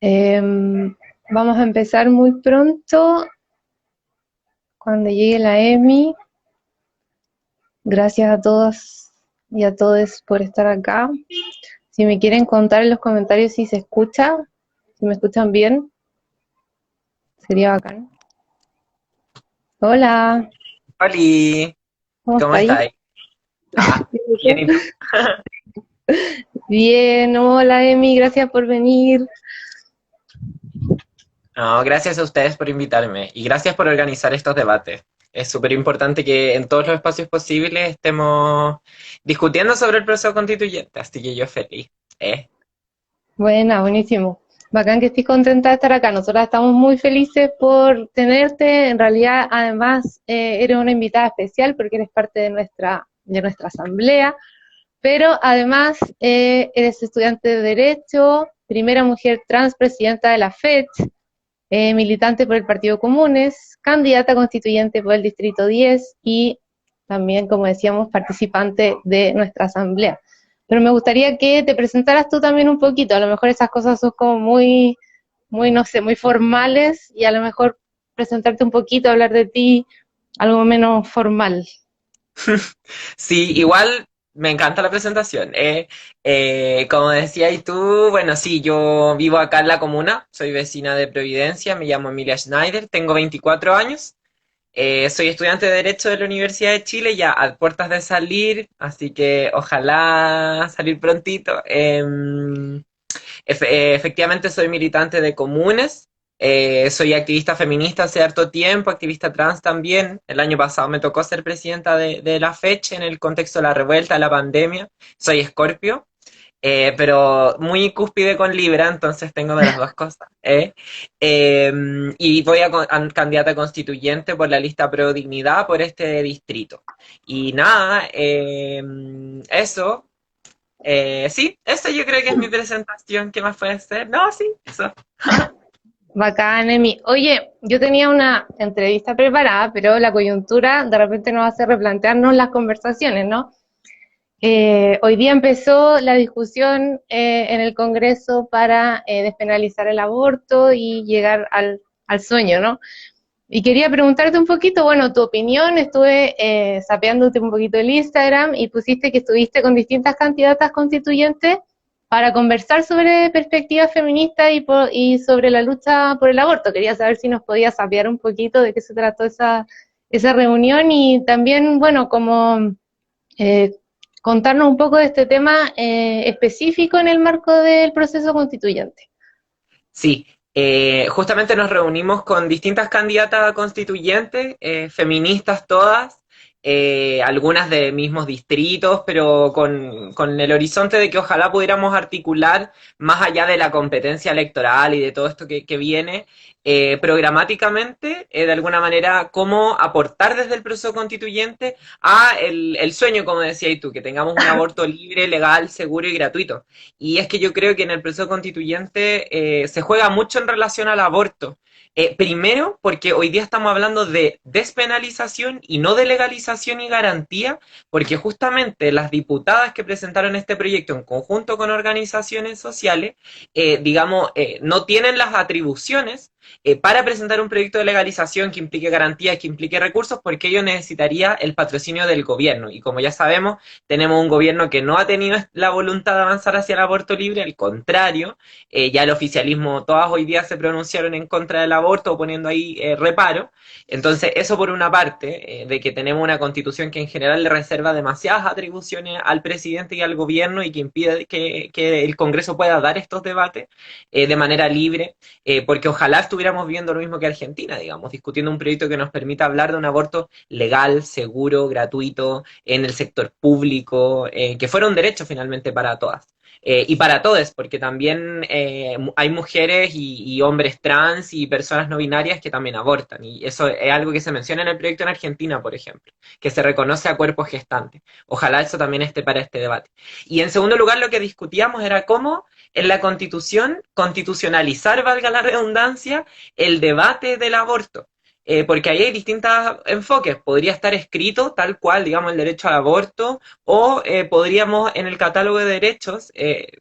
Vamos a empezar muy pronto, cuando llegue la Emi. Gracias a todos y a todos por estar acá. Si me quieren contar en los comentarios si se escucha, si me escuchan bien, sería bacán. Hola, Oli, ¿cómo ¿cómo estáis? estáis? Ah, bien, ¿y tú? Bien, hola Emi, gracias por venir. No, gracias a ustedes por invitarme y gracias por organizar estos debates. Es súper importante que en todos los espacios posibles estemos discutiendo sobre el proceso constituyente, así que yo feliz. ¿Eh? Buena, buenísimo. Bacán que estés contenta de estar acá. Nosotras estamos muy felices por tenerte. En realidad, además, eres una invitada especial porque eres parte de nuestra asamblea, pero además eres estudiante de Derecho, primera mujer trans presidenta de la FECH, militante por el Partido Comunes, candidata constituyente por el Distrito 10 y también, como decíamos, participante de nuestra asamblea. Pero me gustaría que te presentaras tú también un poquito, a lo mejor esas cosas son como muy, no sé, muy formales y a lo mejor presentarte un poquito, hablar de ti, algo menos formal. Sí, igual me encanta la presentación. Como decías tú, bueno, sí, yo vivo acá en la comuna, soy vecina de Providencia, me llamo Emilia Schneider, tengo 24 años. Soy estudiante de Derecho de la Universidad de Chile, ya a puertas de salir, así que ojalá salir prontito. Efectivamente soy militante de comunes, soy activista feminista hace harto tiempo, activista trans también. El año pasado me tocó ser presidenta de la FECH en el contexto de la revuelta, de la pandemia. Soy Escorpio. Pero muy cúspide con Libra, entonces tengo de las dos cosas. Y voy a candidata constituyente por la lista Pro Dignidad por este distrito. Y nada, eso. Sí, eso yo creo que es mi presentación. ¿Qué más puede ser? No, sí, eso. Bacán, Emi. Oye, yo tenía una entrevista preparada, pero la coyuntura de repente nos hace replantearnos las conversaciones, ¿no? Hoy día empezó la discusión en el Congreso para despenalizar el aborto y llegar al sueño, ¿no? Y quería preguntarte un poquito, bueno, tu opinión. Estuve sapeándote un poquito el Instagram y pusiste que estuviste con distintas candidatas constituyentes para conversar sobre perspectivas feministas y sobre la lucha por el aborto. Quería saber si nos podías sapear un poquito de qué se trató esa reunión y también, bueno, como eh, contarnos un poco de este tema específico en el marco del proceso constituyente. Sí, justamente nos reunimos con distintas candidatas a constituyentes, feministas todas, algunas de mismos distritos, pero con el horizonte de que ojalá pudiéramos articular más allá de la competencia electoral y de todo esto que viene, programáticamente, de alguna manera, cómo aportar desde el proceso constituyente a el sueño, como decías tú, que tengamos un aborto libre, legal, seguro y gratuito. Y es que yo creo que en el proceso constituyente se juega mucho en relación al aborto. Primero, porque hoy día estamos hablando de despenalización y no de legalización y garantía, porque justamente las diputadas que presentaron este proyecto en conjunto con organizaciones sociales, digamos, no tienen las atribuciones para presentar un proyecto de legalización que implique garantías, que implique recursos, porque ello necesitaría el patrocinio del gobierno. Y como ya sabemos, tenemos un gobierno que no ha tenido la voluntad de avanzar hacia el aborto libre, al contrario, ya el oficialismo, todas hoy día se pronunciaron en contra del aborto, poniendo ahí reparo. Entonces, eso por una parte, de que tenemos una constitución que en general le reserva demasiadas atribuciones al presidente y al gobierno y que impide que el Congreso pueda dar estos debates de manera libre, porque ojalá estuviéramos viendo lo mismo que Argentina, digamos, discutiendo un proyecto que nos permita hablar de un aborto legal, seguro, gratuito, en el sector público, que fuera un derecho finalmente para todas. Y para todos, porque también hay mujeres y hombres trans y personas no binarias que también abortan. Y eso es algo que se menciona en el proyecto en Argentina, por ejemplo, que se reconoce a cuerpos gestantes. Ojalá eso también esté para este debate. Y en segundo lugar, lo que discutíamos era cómo en la Constitución constitucionalizar, valga la redundancia, el debate del aborto. porque ahí hay distintos enfoques. Podría estar escrito tal cual, digamos, el derecho al aborto, o podríamos en el catálogo de derechos,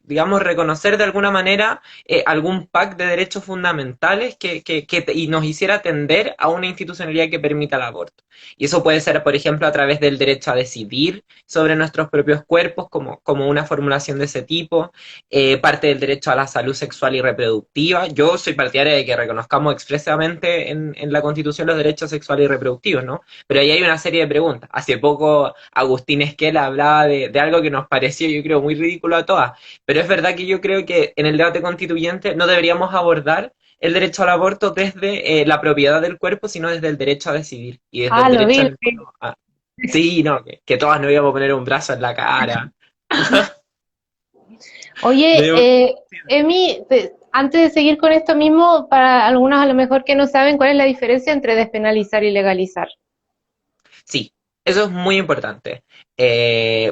digamos, reconocer de alguna manera algún pack de derechos fundamentales y nos hiciera tender a una institucionalidad que permita el aborto. Y eso puede ser, por ejemplo, a través del derecho a decidir sobre nuestros propios cuerpos, como una formulación de ese tipo, parte del derecho a la salud sexual y reproductiva. Yo soy partidaria de que reconozcamos expresamente en la Constitución los derechos sexuales y reproductivos, ¿no? Pero ahí hay una serie de preguntas. Hace poco Agustín Esquela hablaba de algo que nos pareció, yo creo, muy ridículo a todas, pero es verdad que yo creo que en el debate constituyente no deberíamos abordar el derecho al aborto desde la propiedad del cuerpo, sino desde el derecho a decidir y desde Ah, el lo derecho vi, en lo el vi. fondo a... Sí, no, que todas nos íbamos a poner un brazo en la cara. Me Oye, dio- Emi, antes de seguir con esto mismo, para algunos a lo mejor que no saben cuál es la diferencia entre despenalizar y legalizar. Sí, eso es muy importante.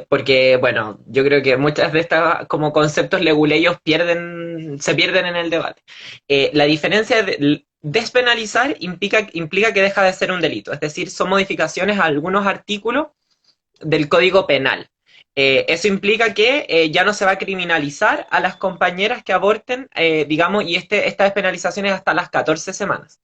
Porque, bueno, yo creo que muchas de estas como conceptos leguleyos se pierden en el debate. La diferencia de despenalizar implica que deja de ser un delito, es decir, son modificaciones a algunos artículos del Código Penal. Eso implica que ya no se va a criminalizar a las compañeras que aborten, digamos, y esta despenalización es hasta las 14 semanas.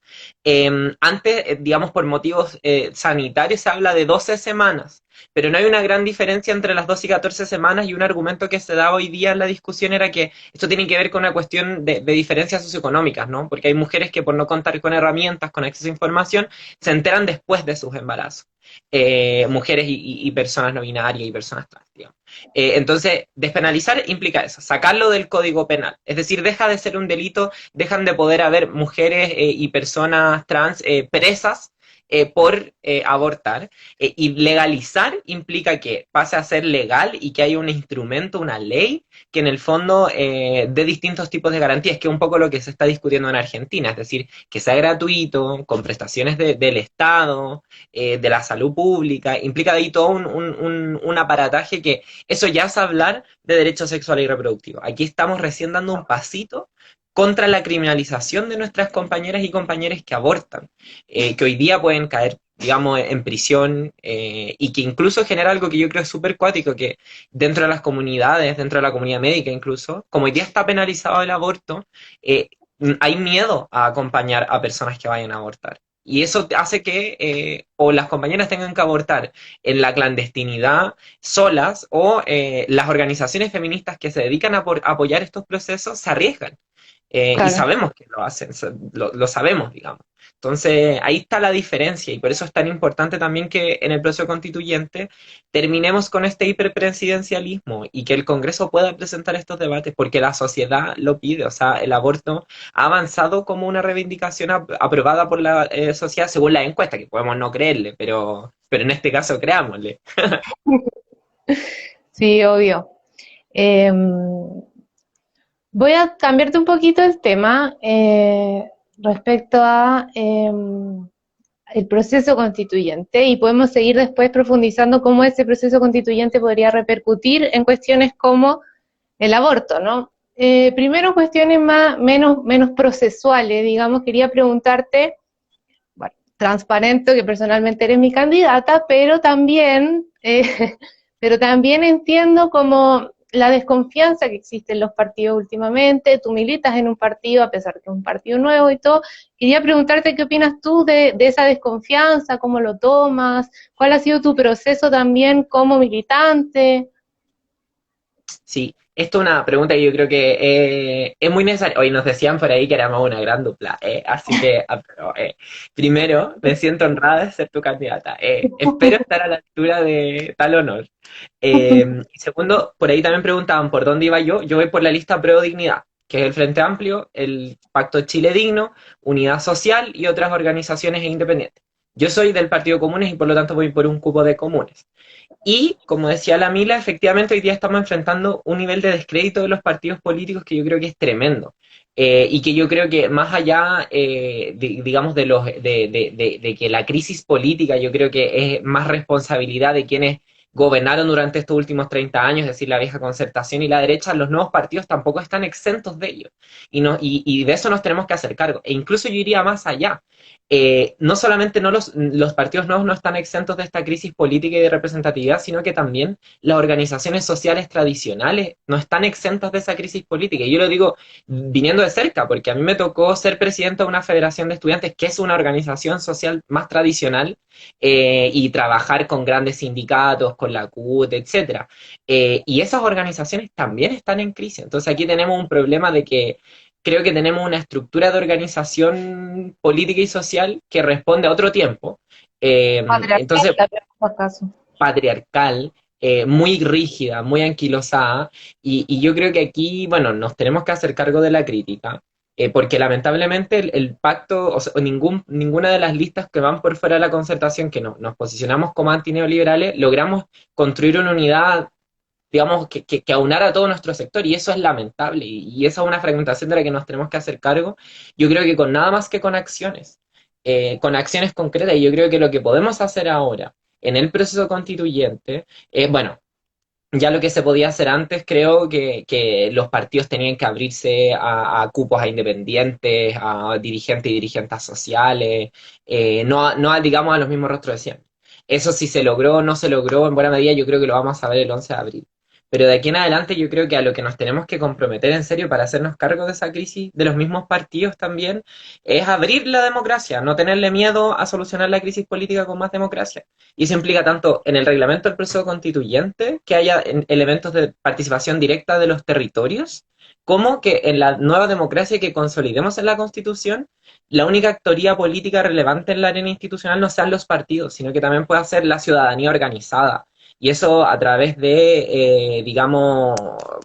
Antes, digamos, por motivos sanitarios se habla de 12 semanas, pero no hay una gran diferencia entre las 12 y 14 semanas, y un argumento que se da hoy día en la discusión era que esto tiene que ver con una cuestión de diferencias socioeconómicas, ¿no? Porque hay mujeres que por no contar con herramientas, con acceso a información, se enteran después de sus embarazos. Mujeres y personas no binarias y personas trans, digamos. Entonces, despenalizar implica eso, sacarlo del Código Penal. Es decir, deja de ser un delito, dejan de poder haber mujeres y personas trans presas por abortar. Y legalizar implica que pase a ser legal y que haya un instrumento, una ley, que en el fondo dé distintos tipos de garantías, que es un poco lo que se está discutiendo en Argentina. Es decir, que sea gratuito, con prestaciones del Estado, de la salud pública, implica ahí todo un aparataje que eso ya es hablar de derechos sexuales y reproductivos. Aquí estamos recién dando un pasito contra la criminalización de nuestras compañeras y compañeros que abortan, que hoy día pueden caer, digamos, en prisión, y que incluso genera algo que yo creo es súper cuático, que dentro de las comunidades, dentro de la comunidad médica incluso, como hoy día está penalizado el aborto, hay miedo a acompañar a personas que vayan a abortar. Y eso hace que o las compañeras tengan que abortar en la clandestinidad solas, o las organizaciones feministas que se dedican a apoyar estos procesos se arriesgan. Y Claro. sabemos que lo hacen, lo sabemos, digamos. Entonces, ahí está la diferencia, y por eso es tan importante también que en el proceso constituyente terminemos con este hiperpresidencialismo y que el Congreso pueda presentar estos debates, porque la sociedad lo pide. O sea, el aborto ha avanzado como una reivindicación aprobada por la sociedad según la encuesta, que podemos no creerle, pero en este caso creámosle. Sí, obvio. Voy a cambiarte un poquito el tema respecto a el proceso constituyente, y podemos seguir después profundizando cómo ese proceso constituyente podría repercutir en cuestiones como el aborto, ¿no? Primero, cuestiones menos procesuales, digamos. Quería preguntarte, bueno, transparente que personalmente eres mi candidata, pero también entiendo como la desconfianza que existe en los partidos últimamente. Tú militas en un partido, a pesar de que es un partido nuevo y todo. Quería preguntarte qué opinas tú de esa desconfianza, cómo lo tomas, cuál ha sido tu proceso también como militante. Sí, esto es una pregunta que yo creo que es muy necesaria. Hoy nos decían por ahí que éramos una gran dupla, así que, pero, primero, me siento honrada de ser tu candidata. Espero estar a la altura de tal honor. Y segundo, por ahí también preguntaban por dónde iba yo. Yo voy por la lista Pro Dignidad, que es el Frente Amplio, el Pacto Chile Digno, Unidad Social y otras organizaciones independientes. Yo soy del Partido Comunes y por lo tanto voy por un cupo de comunes. Y, como decía la Mila, efectivamente hoy día estamos enfrentando un nivel de descrédito de los partidos políticos que yo creo que es tremendo. Y que yo creo que más allá, digamos, de que la crisis política, yo creo que es más responsabilidad de quienes gobernaron durante estos últimos 30 años, es decir, la vieja concertación y la derecha, los nuevos partidos tampoco están exentos de ello. Y de eso nos tenemos que hacer cargo. E incluso yo iría más allá. No solamente los partidos nuevos no están exentos de esta crisis política y de representatividad, sino que también las organizaciones sociales tradicionales no están exentas de esa crisis política. Y yo lo digo viniendo de cerca, porque a mí me tocó ser presidente de una federación de estudiantes, que es una organización social más tradicional, y trabajar con grandes sindicatos, con la CUT, etcétera. Y esas organizaciones también están en crisis. Entonces aquí tenemos un problema de que creo que tenemos una estructura de organización política y social que responde a otro tiempo. Patriarcal, Entonces, también, por acaso. patriarcal, muy rígida, muy anquilosada, y yo creo que aquí, bueno, nos tenemos que hacer cargo de la crítica, porque lamentablemente el pacto, o sea, ninguna de las listas que van por fuera de la concertación, que nos posicionamos como antineoliberales, logramos construir una unidad, digamos, que aunara a todo nuestro sector, y eso es lamentable, y esa es una fragmentación de la que nos tenemos que hacer cargo, yo creo que con nada más que con acciones concretas, y yo creo que lo que podemos hacer ahora en el proceso constituyente, bueno, ya lo que se podía hacer antes, creo que los partidos tenían que abrirse a cupos a independientes, a dirigentes y dirigentes sociales, digamos, a los mismos rostros de siempre. Eso si se logró o no se logró, en buena medida yo creo que lo vamos a ver el 11 de abril. Pero de aquí en adelante yo creo que a lo que nos tenemos que comprometer en serio para hacernos cargo de esa crisis, de los mismos partidos también, es abrir la democracia, no tenerle miedo a solucionar la crisis política con más democracia. Y eso implica tanto en el reglamento del proceso constituyente, que haya elementos de participación directa de los territorios, como que en la nueva democracia que consolidemos en la Constitución, la única actoría política relevante en la arena institucional no sean los partidos, sino que también pueda ser la ciudadanía organizada. Y eso a través de, digamos,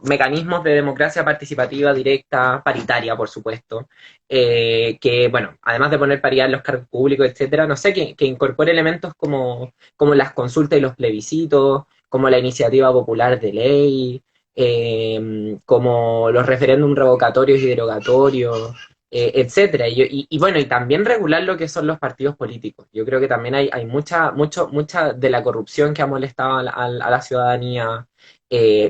mecanismos de democracia participativa directa, paritaria, por supuesto, que, bueno, además de poner paridad en los cargos públicos, etcétera, no sé, que incorpore elementos como las consultas y los plebiscitos, como la iniciativa popular de ley, como los referéndum revocatorios y derogatorios, etcétera. Y bueno, y también regular lo que son los partidos políticos. Yo creo que también hay mucha de la corrupción que ha molestado a la ciudadanía,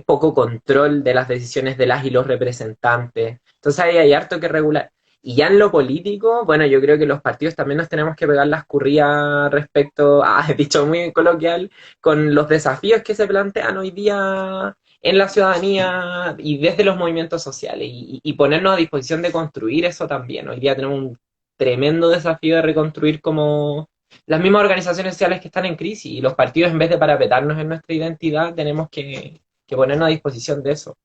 poco control de las decisiones de las y los representantes. Entonces ahí hay harto que regular. Y ya en lo político, bueno, yo creo que los partidos también nos tenemos que pegar las currías respecto, he dicho muy coloquial, con los desafíos que se plantean hoy día en la ciudadanía y desde los movimientos sociales y ponernos a disposición de construir eso también. Hoy día tenemos un tremendo desafío de reconstruir como las mismas organizaciones sociales que están en crisis, y los partidos, en vez de parapetarnos en nuestra identidad, tenemos que ponernos a disposición de eso.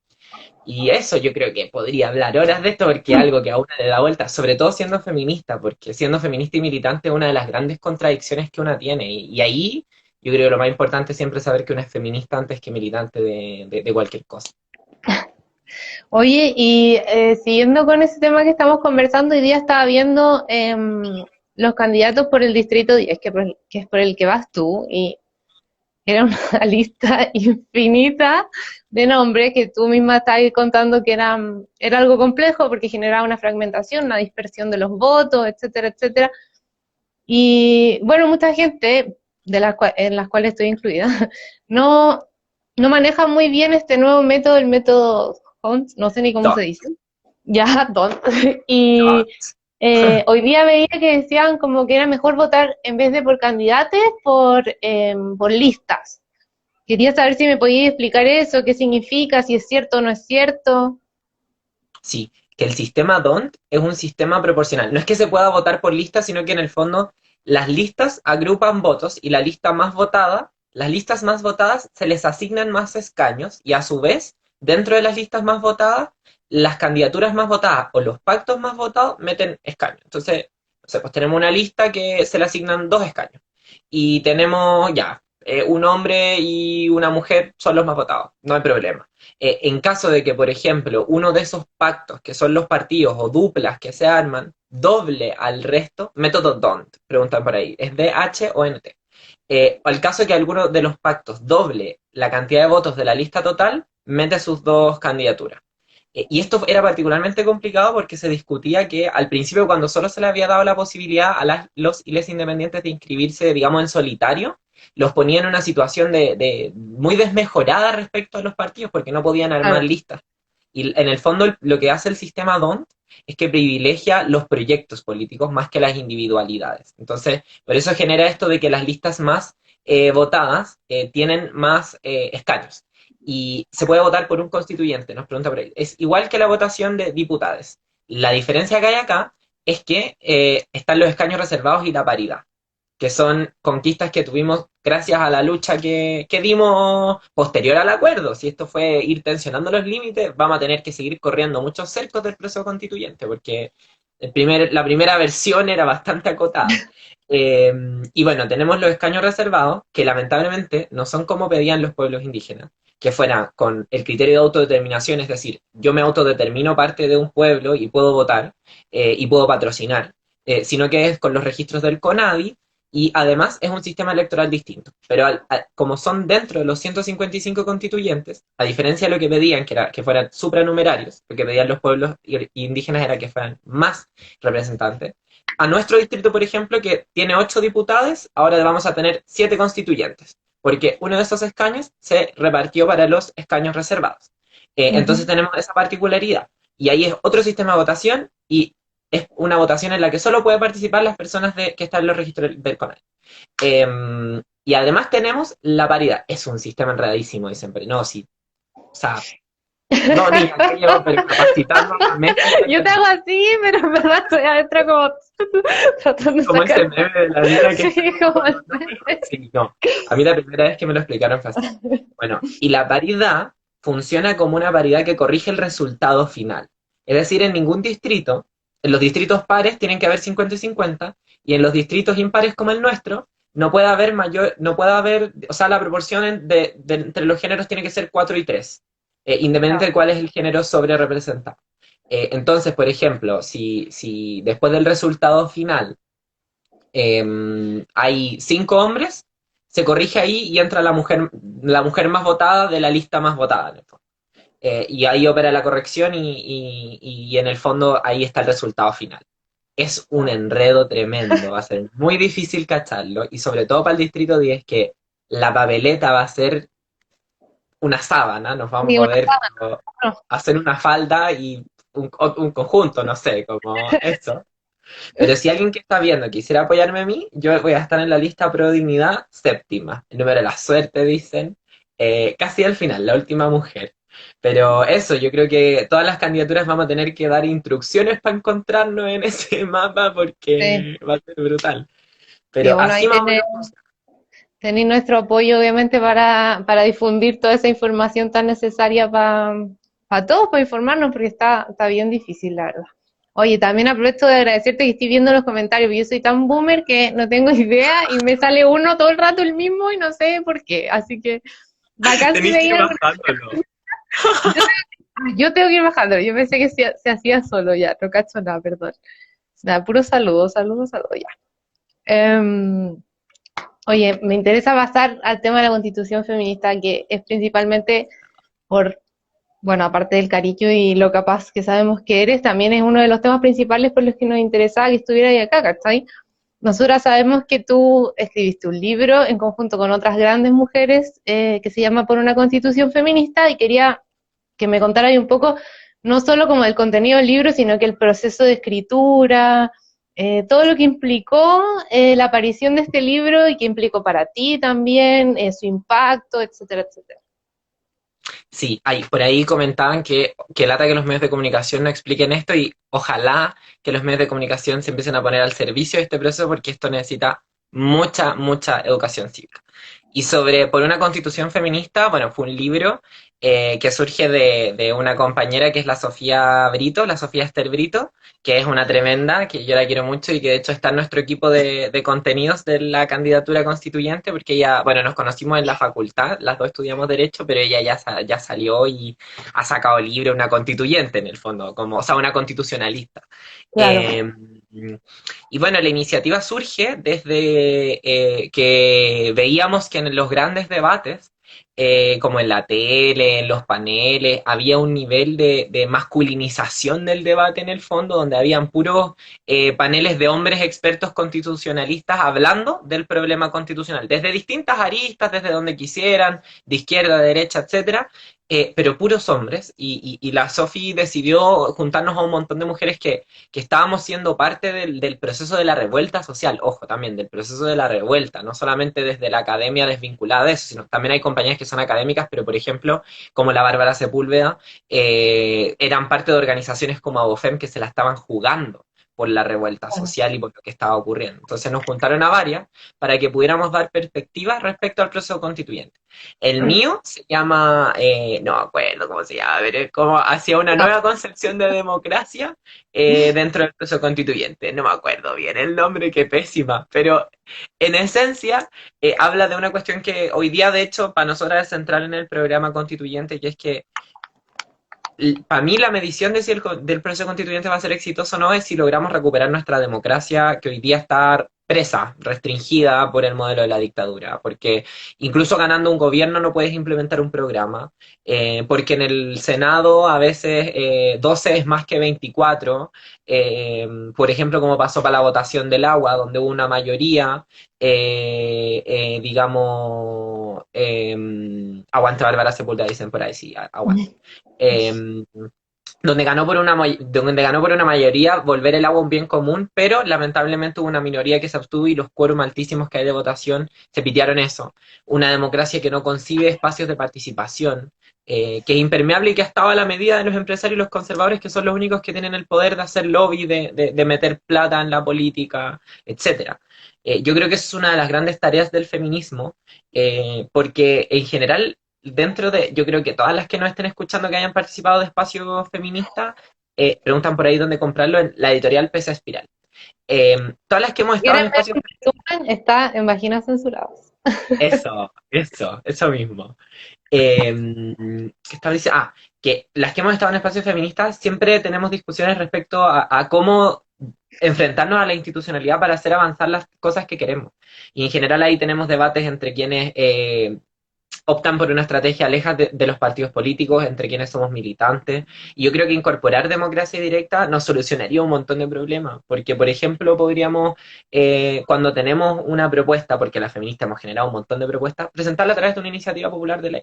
Y eso yo creo que podría hablar horas de esto, porque es algo que a uno le da vuelta, sobre todo siendo feminista, porque siendo feminista y militante es una de las grandes contradicciones que una tiene. Y ahí yo creo que lo más importante es siempre saber que uno es feminista antes que militante de cualquier cosa. Oye, y siguiendo con ese tema que estamos conversando, hoy día estaba viendo los candidatos por el Distrito 10, que es por el que vas tú, y era una lista infinita de nombres que tú misma estabas contando que era algo complejo porque generaba una fragmentación, una dispersión de los votos, etcétera, etcétera. Y bueno, mucha gente, en las cuales estoy incluida, no, no maneja muy bien este nuevo método, el método Hunt, no sé ni cómo se Don't, dice. Ya, Don. Y don't. hoy día veía que decían como que era mejor votar en vez de por candidatos, por listas. Quería saber si me podías explicar eso, qué significa, si es cierto o no es cierto. Sí, que el sistema DONT es un sistema proporcional. No es que se pueda votar por listas, sino que en el fondo las listas agrupan votos y las listas más votadas se les asignan más escaños, y a su vez, dentro de las listas más votadas, las candidaturas más votadas o los pactos más votados meten escaños. Entonces, no sé, pues tenemos una lista que se le asignan 2 escaños, y tenemos ya, un hombre y una mujer son los más votados, no hay problema. En caso de que, por ejemplo, uno de esos pactos, que son los partidos o duplas que se arman, doble al resto, método DONT, preguntan por ahí, ¿es DH o NT? Al caso que alguno de los pactos doble la cantidad de votos de la lista total, mete sus 2 candidaturas. Y esto era particularmente complicado porque se discutía que al principio, cuando solo se le había dado la posibilidad a los y les independientes de inscribirse, digamos, en solitario, los ponía en una situación de muy desmejorada respecto a los partidos porque no podían armar Claro. listas. Y en el fondo lo que hace el sistema DONT es que privilegia los proyectos políticos más que las individualidades. Entonces, por eso genera esto de que las listas más votadas tienen más escaños. Y se puede votar por un constituyente, nos pregunta por ahí. Es igual que la votación de diputados. La diferencia que hay acá es que están los escaños reservados y la paridad, que son conquistas que tuvimos gracias a la lucha que dimos posterior al acuerdo. Si esto fue ir tensionando los límites, vamos a tener que seguir corriendo muchos cercos del proceso constituyente, porque la primera versión era bastante acotada. Y bueno, tenemos los escaños reservados, que lamentablemente no son como pedían los pueblos indígenas, que fuera con el criterio de autodeterminación, es decir, yo me autodetermino parte de un pueblo y puedo votar y puedo patrocinar, sino que es con los registros del CONADI, y además es un sistema electoral distinto. Pero como son dentro de los 155 constituyentes, a diferencia de lo que pedían, que era que fueran supranumerarios, lo que pedían los pueblos indígenas era que fueran más representantes. A nuestro distrito, por ejemplo, que tiene 8 diputados, ahora vamos a tener 7 constituyentes, porque uno de esos escaños se repartió para los escaños reservados. Entonces Ujú. tenemos esa particularidad. Y ahí es otro sistema de votación y es una votación en la que solo pueden participar las personas que están en los registros del CONAI. Y además tenemos la paridad. Es un sistema enredadísimo, dicen, pero no, sí. O sea, no, niña, que llevo pero capacitando a meses Yo te hago así, pero en verdad estoy adentro como tratando de como ese sacar. meme de la vida que Sí, está como el no, pero meme. sí, no. A mí la primera vez que me lo explicaron fue así. Bueno, y la paridad funciona como una paridad que corrige el resultado final. Es decir, en ningún distrito, en los distritos pares tienen que haber 50 y 50, y en los distritos impares como el nuestro, no puede haber mayor, no puede haber, o sea, la proporción entre los géneros tiene que ser 4 y 3, independiente Claro. de cuál es el género sobre representado. Entonces, por ejemplo, si después del resultado final hay 5 hombres, se corrige ahí y entra la mujer más votada de la lista más votada, en el fondo. Y ahí opera la corrección y en el fondo ahí está el resultado final. Es un enredo tremendo, va a ser muy difícil cacharlo, y sobre todo para el distrito 10 que la papeleta va a ser una sábana, nos vamos a Sí, una poder sábana. como, hacer una falda y un conjunto, no sé, como eso. Pero si alguien que está viendo quisiera apoyarme a mí, yo voy a estar en la lista Pro Dignidad séptima, el número de la suerte, dicen, casi al final, la última mujer. Pero eso, yo creo que todas las candidaturas vamos a tener que dar instrucciones para encontrarnos en ese mapa Sí. porque va a ser brutal. Sí, Pero bueno, así ahí más o menos funciona. tenéis nuestro apoyo, obviamente, para difundir toda esa información tan necesaria para todos, para informarnos, porque está bien difícil, la verdad. Oye, también aprovecho de agradecerte que estoy viendo los comentarios, porque yo soy tan boomer que no tengo idea y me sale uno todo el rato el mismo y no sé por qué. Así que, bacán si Tenéis que veía ir alguna. bajándolo. Yo tengo que ir bajando, yo pensé que se hacía solo ya, no cacho nada, perdón. Nada, puro saludos, saludos, saludos, ya. Em, Oye, me interesa pasar al tema de la constitución feminista, que es principalmente por, bueno, aparte del cariño y lo capaz que sabemos que eres, también es uno de los temas principales por los que nos interesaba que estuvieras ahí acá, ¿cachai? Nosotras sabemos que tú escribiste un libro en conjunto con otras grandes mujeres que se llama Por una constitución feminista y quería que me contaras ahí un poco, no solo como el contenido del libro, sino que el proceso de escritura, todo lo que implicó la aparición de este libro y que implicó para ti también, su impacto, etcétera, etcétera. Sí, por ahí comentaban que lata que los medios de comunicación no expliquen esto, y ojalá que los medios de comunicación se empiecen a poner al servicio de este proceso porque esto necesita mucha, mucha educación cívica. Y sobre Por una constitución feminista, bueno, fue un libro que surge de una compañera que es la Sofía Brito, la Sofía Esther Brito, que es una tremenda, que yo la quiero mucho y que de hecho está en nuestro equipo de contenidos de la candidatura constituyente, porque ella, bueno, nos conocimos en la facultad, las dos estudiamos Derecho, pero ella ya salió y ha sacado libro, una constituyente en el fondo, como, o sea, una constitucionalista. Claro. Y bueno, la iniciativa surge desde que veíamos que en los grandes debates como en la tele, en los paneles, había un nivel de masculinización del debate en el fondo, donde habían puros paneles de hombres expertos constitucionalistas hablando del problema constitucional, desde distintas aristas, desde donde quisieran, de izquierda, derecha, etcétera, pero puros hombres, y la Sofi decidió juntarnos a un montón de mujeres que estábamos siendo parte del proceso de la revuelta social, ojo, también del proceso de la revuelta, no solamente desde la academia desvinculada de eso, sino también hay compañías que son académicas, pero por ejemplo, como la Bárbara Sepúlveda, eran parte de organizaciones como Abofem que se la estaban jugando por la revuelta social y por lo que estaba ocurriendo. Entonces nos juntaron a varias para que pudiéramos dar perspectivas respecto al proceso constituyente. El mío se llama, no me acuerdo cómo se llama, pero es como hacia una nueva concepción de democracia dentro del proceso constituyente. No me acuerdo bien el nombre, qué pésima, pero en esencia habla de una cuestión que hoy día, de hecho, para nosotros es central en el programa constituyente, que es que para mí la medición de si del proceso constituyente va a ser exitoso o no es si logramos recuperar nuestra democracia que hoy día está presa, restringida por el modelo de la dictadura, porque incluso ganando un gobierno no puedes implementar un programa, porque en el Senado a veces 12 es más que 24, por ejemplo como pasó para la votación del agua, donde hubo una mayoría, digamos, aguanta Bárbara Sepúlveda, dicen por ahí, sí, aguanta. Eh, donde ganó por una mayoría volver el agua un bien común, pero lamentablemente hubo una minoría que se abstuvo y los quórum altísimos que hay de votación se pitearon eso. Una democracia que no concibe espacios de participación, que es impermeable y que ha estado a la medida de los empresarios y los conservadores, que son los únicos que tienen el poder de hacer lobby, de meter plata en la política, etcétera. Yo creo que eso es una de las grandes tareas del feminismo, porque en general yo creo que todas las que nos estén escuchando que hayan participado de espacios feministas, preguntan por ahí dónde comprarlo en la editorial Pesa Espiral. Todas las que hemos estado en ¿Quieren ver espacios... un resumen? Está en Vaginas Censurados. Eso mismo. ¿Qué estaba diciendo? Que las que hemos estado en espacios feministas siempre tenemos discusiones respecto a cómo enfrentarnos a la institucionalidad para hacer avanzar las cosas que queremos. Y en general ahí tenemos debates entre quienes optan por una estrategia lejos de los partidos políticos, entre quienes somos militantes. Y yo creo que incorporar democracia directa nos solucionaría un montón de problemas, porque, por ejemplo, podríamos, cuando tenemos una propuesta, porque las feministas hemos generado un montón de propuestas, presentarla a través de una iniciativa popular de ley.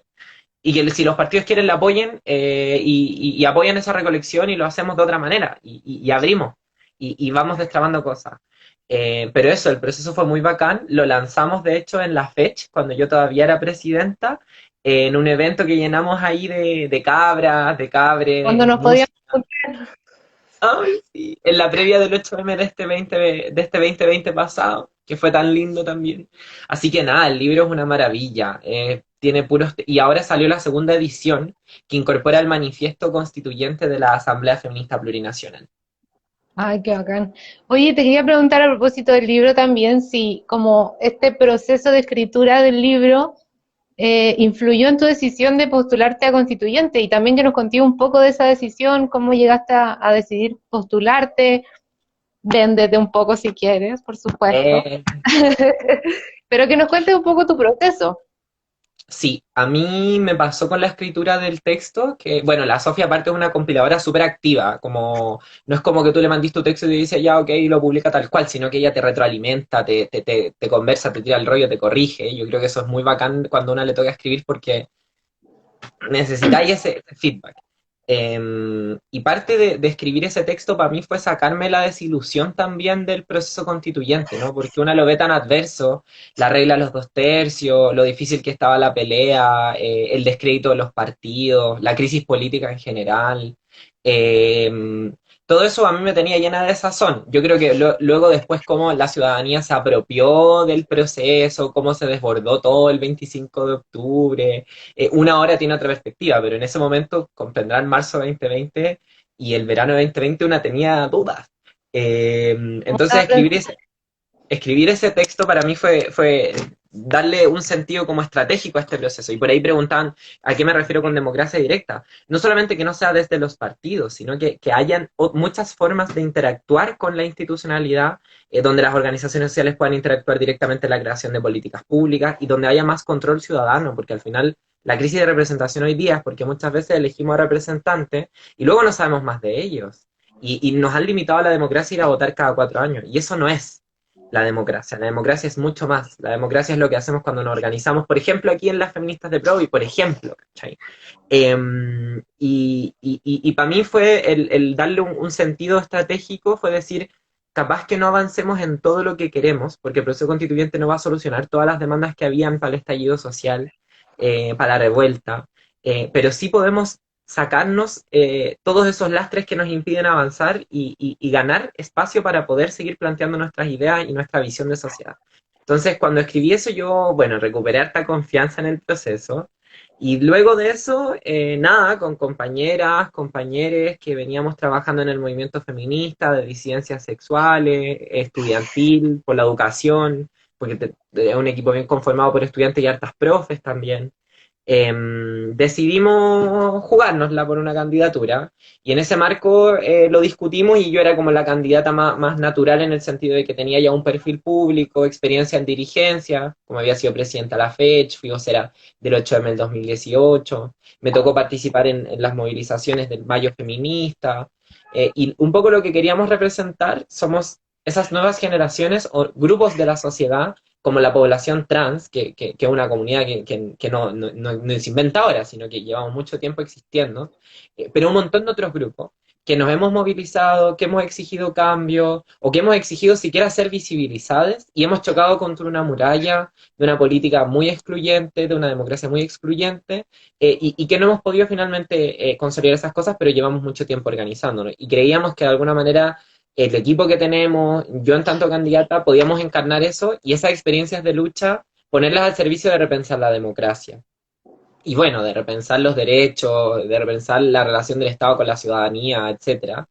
Y que si los partidos quieren la apoyen y apoyan esa recolección y lo hacemos de otra manera, y abrimos, y vamos destrabando cosas. Pero eso, el proceso fue muy bacán. Lo lanzamos, de hecho, en la FECH, cuando yo todavía era presidenta, en un evento que llenamos ahí de cabras, de cabres, Cuando nos podíamos música. Ay, sí. En la previa del 8M de este 2020 pasado, que fue tan lindo también. Así que nada, el libro es una maravilla. Tiene puros... Y ahora salió la segunda edición, que incorpora el manifiesto constituyente de la Asamblea Feminista Plurinacional. Ay, qué bacán. Oye, te quería preguntar a propósito del libro también, si como este proceso de escritura del libro influyó en tu decisión de postularte a constituyente y también que nos contigo un poco de esa decisión, cómo llegaste a decidir postularte, véndete un poco si quieres, por supuesto, Eh, pero que nos cuentes un poco tu proceso. Sí, a mí me pasó con la escritura del texto que, bueno, la Sofía aparte es una compiladora súper activa, como, no es como que tú le mandes tu texto y te dice, ya, ok, lo publica tal cual, sino que ella te retroalimenta, te conversa, te tira el rollo, te corrige. Yo creo que eso es muy bacán cuando a una le toca escribir porque necesitáis ese feedback. Y parte de escribir ese texto para mí fue sacarme la desilusión también del proceso constituyente, ¿no? Porque uno lo ve tan adverso, la regla de los 2/3, lo difícil que estaba la pelea, el descrédito de los partidos, la crisis política en general. Eh, Todo eso a mí me tenía llena de sazón. Yo creo que luego después cómo la ciudadanía se apropió del proceso, cómo se desbordó todo el 25 de octubre, una hora tiene otra perspectiva, pero en ese momento, comprenderán marzo 2020 y el verano 2020 una tenía dudas. Entonces escribir ese texto para mí fue darle un sentido como estratégico a este proceso. Y por ahí preguntaban a qué me refiero con democracia directa. No solamente que no sea desde los partidos, sino que hayan muchas formas de interactuar con la institucionalidad, donde las organizaciones sociales puedan interactuar directamente en la creación de políticas públicas y donde haya más control ciudadano, porque al final la crisis de representación hoy día es porque muchas veces elegimos a representantes y luego no sabemos más de ellos. Y nos han limitado a la democracia ir a votar cada 4 años. Y eso no es la democracia. La democracia es mucho más. La democracia es lo que hacemos cuando nos organizamos, por ejemplo, aquí en las feministas de Pro, y por ejemplo, ¿cachai? Y para mí fue el darle un sentido estratégico, fue decir, capaz que no avancemos en todo lo que queremos, porque el proceso constituyente no va a solucionar todas las demandas que habían para el estallido social, para la revuelta, pero sí podemos sacarnos todos esos lastres que nos impiden avanzar y ganar espacio para poder seguir planteando nuestras ideas y nuestra visión de sociedad. Entonces, cuando escribí eso, yo, bueno, recuperé harta confianza en el proceso. Y luego de eso, nada, con compañeras, compañeros que veníamos trabajando en el movimiento feminista, de disidencias sexuales, estudiantil, por la educación, porque es un equipo bien conformado por estudiantes y hartas profes también. Decidimos jugárnosla por una candidatura y en ese marco lo discutimos y yo era como la candidata más natural en el sentido de que tenía ya un perfil público, experiencia en dirigencia, como había sido presidenta a la FECH, fui vocera del 8M del 2018, me tocó participar en las movilizaciones del Mayo Feminista, y un poco lo que queríamos representar somos esas nuevas generaciones o grupos de la sociedad como la población trans, que es una comunidad que no se inventa ahora, sino que llevamos mucho tiempo existiendo, pero un montón de otros grupos que nos hemos movilizado, que hemos exigido cambio, o que hemos exigido siquiera ser visibilizados, y hemos chocado contra una muralla de una política muy excluyente, de una democracia muy excluyente, y que no hemos podido finalmente consolidar esas cosas, pero llevamos mucho tiempo organizándonos, y creíamos que de alguna manera el equipo que tenemos, yo en tanto candidata, podíamos encarnar eso y esas experiencias de lucha, ponerlas al servicio de repensar la democracia. Y bueno, de repensar los derechos, de repensar la relación del Estado con la ciudadanía, etcétera.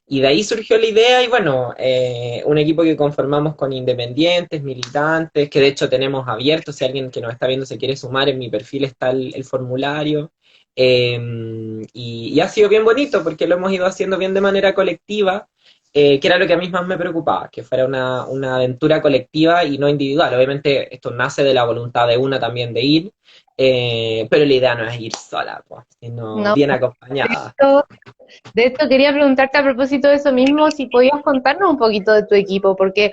Y de ahí surgió la idea y bueno, un equipo que conformamos con independientes, militantes, que de hecho tenemos abierto, si alguien que nos está viendo se quiere sumar, en mi perfil está el formulario. Eh, y ha sido bien bonito porque lo hemos ido haciendo bien de manera colectiva, que era lo que a mí más me preocupaba, que fuera una aventura colectiva y no individual. Obviamente esto nace de la voluntad de una también de ir, pero la idea no es ir sola, pues, sino No, bien de acompañada. hecho, de hecho, quería preguntarte a propósito de eso mismo, si podías contarnos un poquito de tu equipo, porque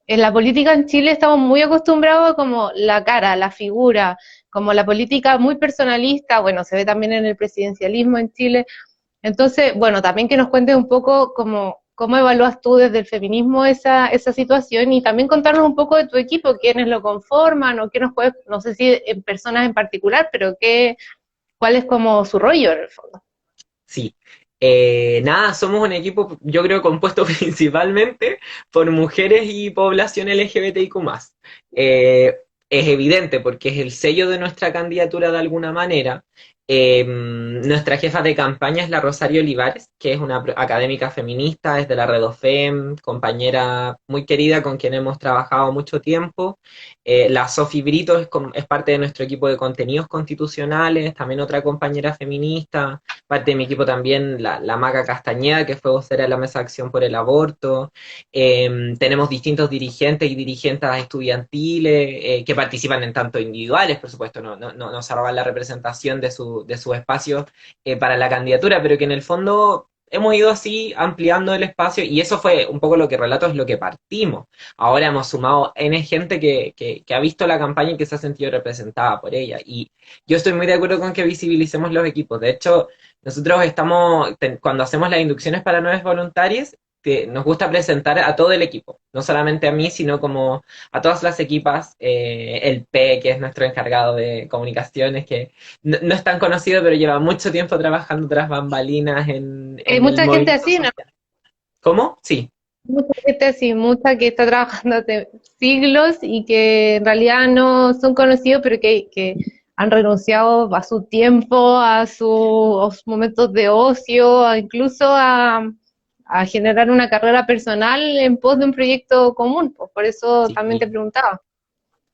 en la política en Chile estamos muy acostumbrados a como la cara, la figura, como la política muy personalista, bueno, se ve también en el presidencialismo en Chile. Entonces, bueno, también que nos cuentes un poco cómo evalúas tú desde el feminismo esa situación y también contarnos un poco de tu equipo, quiénes lo conforman o qué nos puedes, no sé si en personas en particular, pero cuál es como su rollo en el fondo. Sí. Nada, somos un equipo, yo creo, compuesto principalmente por mujeres y población LGBTIQ+. Es evidente porque es el sello de nuestra candidatura de alguna manera. Nuestra jefa de campaña es la Rosario Olivares, que es una académica feminista, es de la Redofem, compañera muy querida con quien hemos trabajado mucho tiempo. La Sofi Brito es parte de nuestro equipo de contenidos constitucionales, también otra compañera feminista, parte de mi equipo también la Maca Castañeda, que fue vocera de la Mesa de Acción por el Aborto. Tenemos distintos dirigentes y dirigentes estudiantiles que participan en tanto individuales, por supuesto, no se roban la representación de su espacio para la candidatura, pero que en el fondo hemos ido así ampliando el espacio y eso fue un poco lo que relato, es lo que partimos. Ahora hemos sumado N gente que ha visto la campaña y que se ha sentido representada por ella. Y yo estoy muy de acuerdo con que visibilicemos los equipos. De hecho, nosotros cuando hacemos las inducciones para nuevas voluntarias, que nos gusta presentar a todo el equipo, no solamente a mí, sino como a todas las equipas, el P, que es nuestro encargado de comunicaciones, que no es tan conocido, pero lleva mucho tiempo trabajando tras bambalinas Hay en el mucha gente movimiento así, ¿no? social. ¿Cómo? Sí, Mucha gente así, mucha que está trabajando hace siglos y que en realidad no son conocidos, pero que han renunciado a su tiempo, sus momentos de ocio, incluso a generar una carrera personal en pos de un proyecto común. Pues por eso también te sí. preguntaba.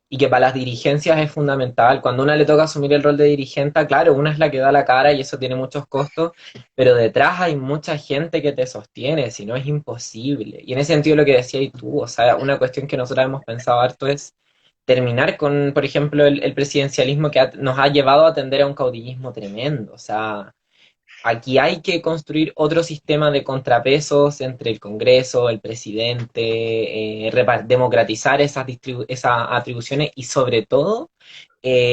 y que para las dirigencias es fundamental. Cuando a una le toca asumir el rol de dirigente, claro, una es la que da la cara y eso tiene muchos costos, pero detrás hay mucha gente que te sostiene, si no es imposible. Y en ese sentido lo que decías tú, o sea, una cuestión que nosotros hemos pensado harto es terminar con, por ejemplo, el presidencialismo que nos ha llevado a tender a un caudillismo tremendo. O sea, aquí hay que construir otro sistema de contrapesos entre el Congreso, el presidente, democratizar esas atribuciones y sobre todo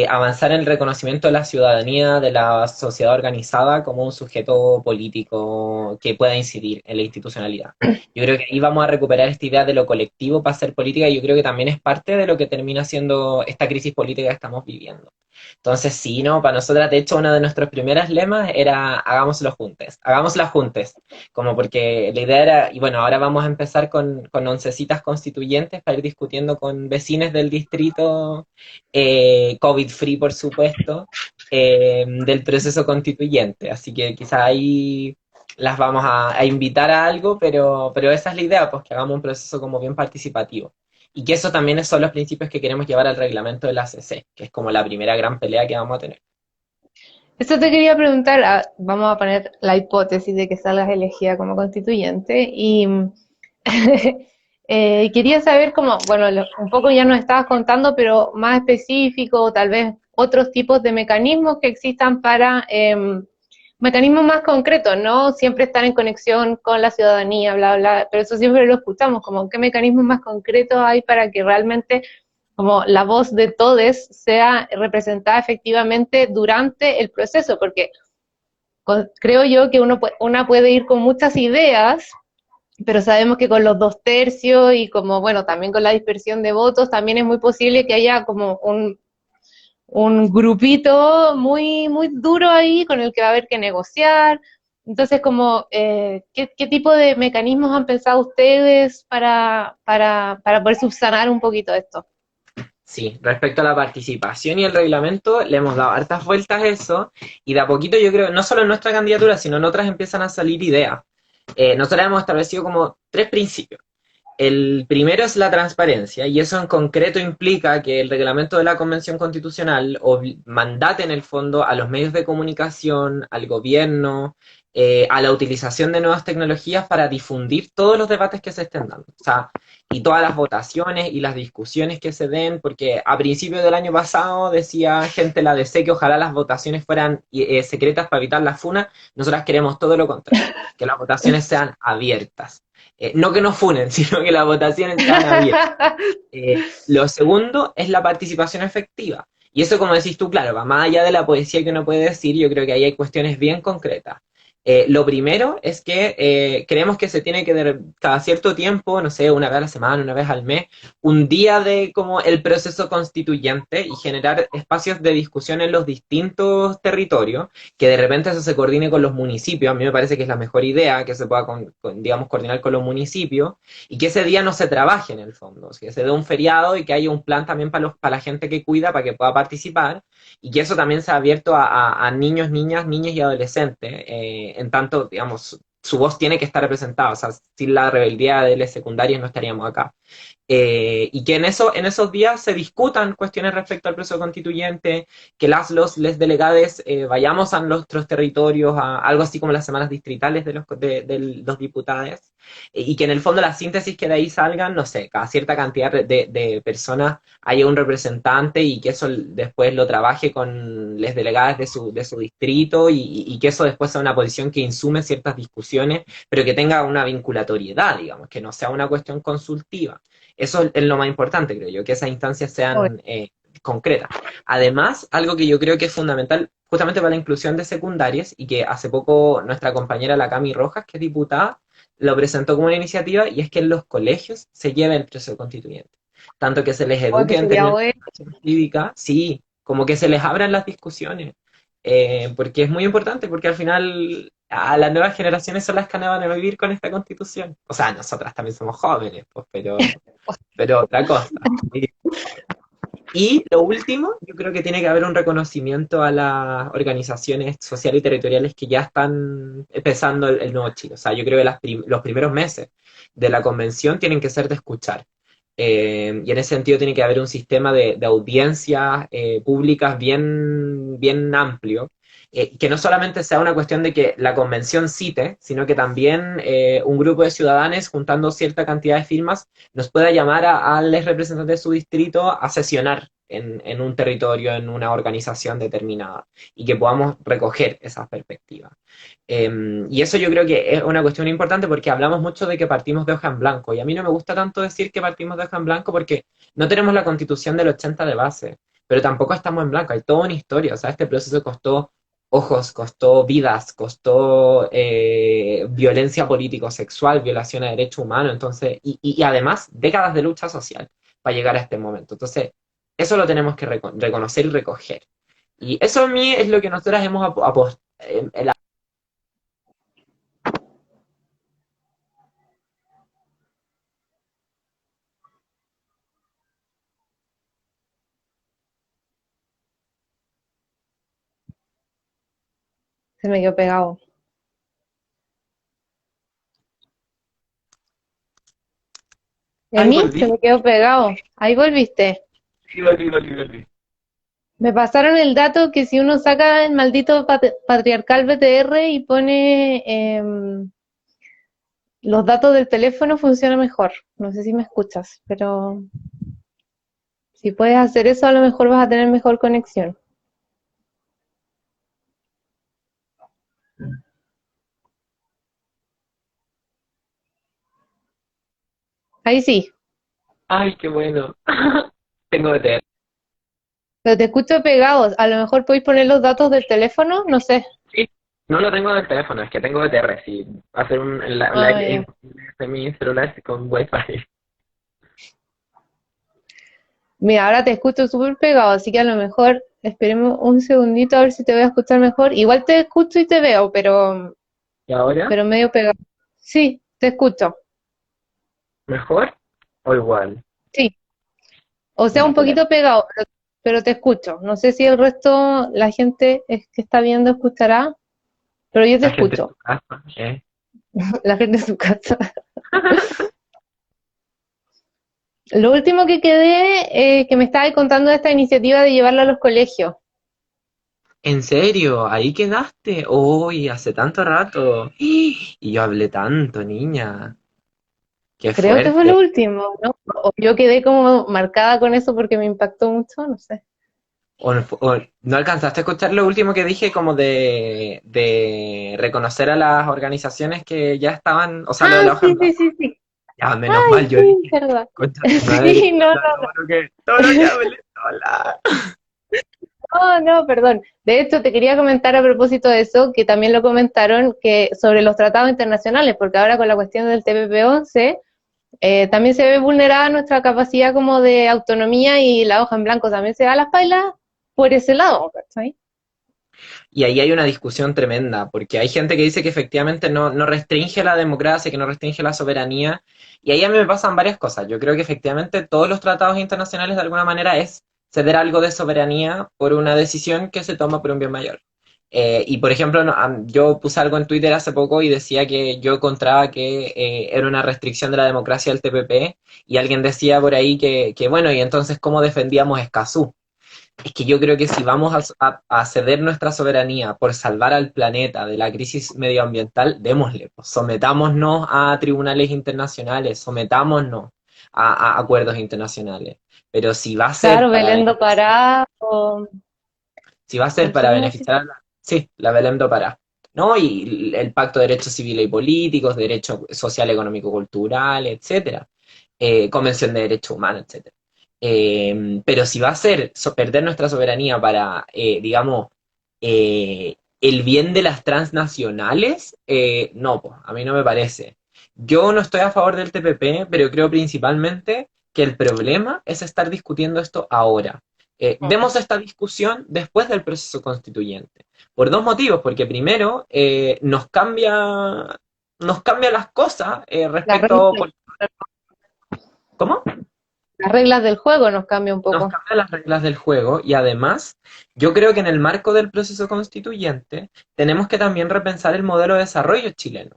avanzar en el reconocimiento de la ciudadanía, de la sociedad organizada como un sujeto político que pueda incidir en la institucionalidad. Yo creo que ahí vamos a recuperar esta idea de lo colectivo para hacer política y yo creo que también es parte de lo que termina siendo esta crisis política que estamos viviendo. Entonces, sí, no, para nosotras, de hecho, uno de nuestros primeros lemas era hagámoslo juntes, como porque la idea era, y bueno, ahora vamos a empezar con oncecitas constituyentes para ir discutiendo con vecinos del distrito, COVID-free, por supuesto, del proceso constituyente. Así que quizá ahí las vamos a invitar a algo, pero esa es la idea, pues que hagamos un proceso como bien participativo. Y que eso también son los principios que queremos llevar al reglamento de la CC, que es como la primera gran pelea que vamos a tener. Eso te quería preguntar, vamos a poner la hipótesis de que salgas elegida como constituyente y quería saber cómo, bueno, un poco ya nos estabas contando, pero más específico, o tal vez otros tipos de mecanismos que existan para mecanismos más concretos, ¿no? Siempre estar en conexión con la ciudadanía, bla, bla, pero eso siempre lo escuchamos, como qué mecanismos más concretos hay para que realmente como la voz de todos sea representada efectivamente durante el proceso, porque creo yo que una puede ir con muchas ideas, pero sabemos que con los 2/3 y como, bueno, también con la dispersión de votos, también es muy posible que haya como un grupito muy, muy duro ahí con el que va a haber que negociar. Entonces, como, ¿qué tipo de mecanismos han pensado ustedes para poder subsanar un poquito esto? Sí, respecto a la participación y el reglamento, le hemos dado hartas vueltas a eso, y de a poquito yo creo, no solo en nuestra candidatura, sino en otras empiezan a salir ideas. Nosotros hemos establecido como 3 principios. El primero es la transparencia, y eso en concreto implica que el reglamento de la Convención Constitucional mandate en el fondo a los medios de comunicación, al gobierno, a la utilización de nuevas tecnologías para difundir todos los debates que se estén dando. O sea, y todas las votaciones y las discusiones que se den, porque a principios del año pasado decía gente de la DC que ojalá las votaciones fueran secretas para evitar la funa. Nosotras queremos todo lo contrario, que las votaciones sean abiertas. No que nos funen, sino que las votaciones sean abiertas. Lo segundo es la participación efectiva. Y eso, como decís tú, claro, va más allá de la poesía que uno puede decir, yo creo que ahí hay cuestiones bien concretas. Lo primero es que creemos que se tiene que cada cierto tiempo, no sé, una vez a la semana, una vez al mes, un día de como el proceso constituyente y generar espacios de discusión en los distintos territorios, que de repente eso se coordine con los municipios. A mí me parece que es la mejor idea, que se pueda, digamos, coordinar con los municipios y que ese día no se trabaje en el fondo, que se dé un feriado y que haya un plan también para la gente que cuida, para que pueda participar y que eso también sea abierto a niños, niñas, niñas y adolescentes, en tanto, digamos, su voz tiene que estar representada, o sea, sin la rebeldía de los secundarios no estaríamos acá. Y que en esos días se discutan cuestiones respecto al proceso constituyente, que les delegades vayamos a nuestros territorios, a algo así como las semanas distritales de los diputados, y que en el fondo la síntesis que de ahí salgan, no sé, cada cierta cantidad de personas haya un representante y que eso después lo trabaje con les delegadas de su distrito y que eso después sea una posición que insume ciertas discusiones, pero que tenga una vinculatoriedad, digamos, que no sea una cuestión consultiva. Eso es lo más importante, creo yo, que esas instancias sean concretas. Además, algo que yo creo que es fundamental justamente para la inclusión de secundarias y que hace poco nuestra compañera la Cami Rojas, que es diputada, lo presentó como una iniciativa y es que en los colegios se lleve el proceso constituyente. Tanto que se les Oh, que eduque en sería términos de bueno. educación cívica, sí, como que se les abran las discusiones, porque es muy importante, porque al final a las nuevas generaciones son las que van a vivir con esta constitución. O sea, nosotras también somos jóvenes, pues, pero otra cosa. ¿Sí? Y lo último, yo creo que tiene que haber un reconocimiento a las organizaciones sociales y territoriales que ya están empezando el nuevo Chile. O sea, yo creo que los primeros meses de la convención tienen que ser de escuchar. Y en ese sentido tiene que haber un sistema de audiencias públicas bien amplio, que no solamente sea una cuestión de que la convención cite, sino que también un grupo de ciudadanos juntando cierta cantidad de firmas nos pueda llamar a los representantes de su distrito a sesionar en un territorio, en una organización determinada, y que podamos recoger esas perspectivas. Y eso yo creo que es una cuestión importante porque hablamos mucho de que partimos de hoja en blanco y a mí no me gusta tanto decir que partimos de hoja en blanco porque no tenemos la constitución del 80 de base, pero tampoco estamos en blanco, hay toda una historia, o sea, este proceso costó ojos, costó vidas, costó violencia político-sexual, violación a derechos humanos, entonces, y además décadas de lucha social para llegar a este momento. Entonces, eso lo tenemos que reconocer y recoger. Y eso a mí es lo que nosotras hemos apostado. Se me quedó pegado. Ay, Emi, se volví. me quedó pegado. Ahí volviste. Sí, volví. Me pasaron el dato que si uno saca el maldito patriarcal BTR y pone los datos del teléfono funciona mejor. No sé si me escuchas, pero si puedes hacer eso a lo mejor vas a tener mejor conexión. Ahí sí, Ay, qué bueno. Tengo ETR. pero te escucho pegado. A lo mejor podéis poner los datos del teléfono, no sé. Sí, no lo tengo del teléfono, es que tengo ETR. Sí, hacer Ah, ya. de mi celular con Wi-Fi. Mira, ahora te escucho súper pegado, así que a lo mejor esperemos un segundito a ver si te voy a escuchar mejor. Igual te escucho y te veo, ¿Y ahora? pero medio pegado. Sí, te escucho. ¿Mejor? ¿O igual? Sí. O sea, Ya, un espera. poquito pegado, pero te escucho. No sé si el resto, la gente que está viendo escuchará, pero yo te La gente en escucho. tu casa, ¿eh? La gente en su casa. Lo último que quedé, que me estaba contando de esta iniciativa de llevarla a los colegios. ¿En serio? ¿Ahí quedaste? Uy, hace tanto rato. Y yo hablé tanto, niña. Qué Creo que fue lo fuerte. último, ¿no? O yo quedé como marcada con eso porque me impactó mucho, no sé. ¿No alcanzaste a escuchar lo último que dije como de reconocer a las organizaciones que ya estaban, o sea, lo de Ah, la hoja sí, en sí, blanco? sí, sí. Ya, menos Ay, mal, yo sí, dije, verdad. concha tu madre, Sí, no, chuta, todo lo que hablé sola. no, no, perdón. De hecho, te quería comentar a propósito de eso, que también lo comentaron, que sobre los tratados internacionales, porque ahora con la cuestión del TPP-11, también se ve vulnerada nuestra capacidad como de autonomía y la hoja en blanco también se da a las pailas por ese lado, ¿cachai? Y ahí hay una discusión tremenda, porque hay gente que dice que efectivamente no restringe la democracia, que no restringe la soberanía, y ahí a mí me pasan varias cosas. Yo creo que efectivamente todos los tratados internacionales de alguna manera es ceder algo de soberanía por una decisión que se toma por un bien mayor. Y por ejemplo, yo puse algo en Twitter hace poco y decía que yo encontraba que era una restricción de la democracia del TPP, y alguien decía por ahí que bueno, y entonces ¿cómo defendíamos Escazú? Es que yo creo que si vamos a ceder nuestra soberanía por salvar al planeta de la crisis medioambiental, démosle, pues, sometámonos a tribunales internacionales, sometámonos a acuerdos internacionales. Pero si va a ser Claro, para Belén do beneficiar, Pará o... si va a ser ¿Cuál para son las que beneficiar a la, sí, la Belém do Pará, ¿no? Y el Pacto de Derechos Civiles y Políticos, Derecho Social, Económico, Cultural, etcétera, Convención de Derechos Humanos, etcétera. Pero si va a ser perder nuestra soberanía para, digamos, el bien de las transnacionales, no, pues, a mí no me parece. Yo no estoy a favor del TPP, pero creo principalmente que el problema es estar discutiendo esto ahora. Demos esta discusión después del proceso constituyente. Por dos motivos, porque primero nos cambia las cosas las reglas, respecto... ¿Cómo? las reglas del juego nos cambia un Nos poco. cambia las reglas del juego y además yo creo que en el marco del proceso constituyente tenemos que también repensar el modelo de desarrollo chileno.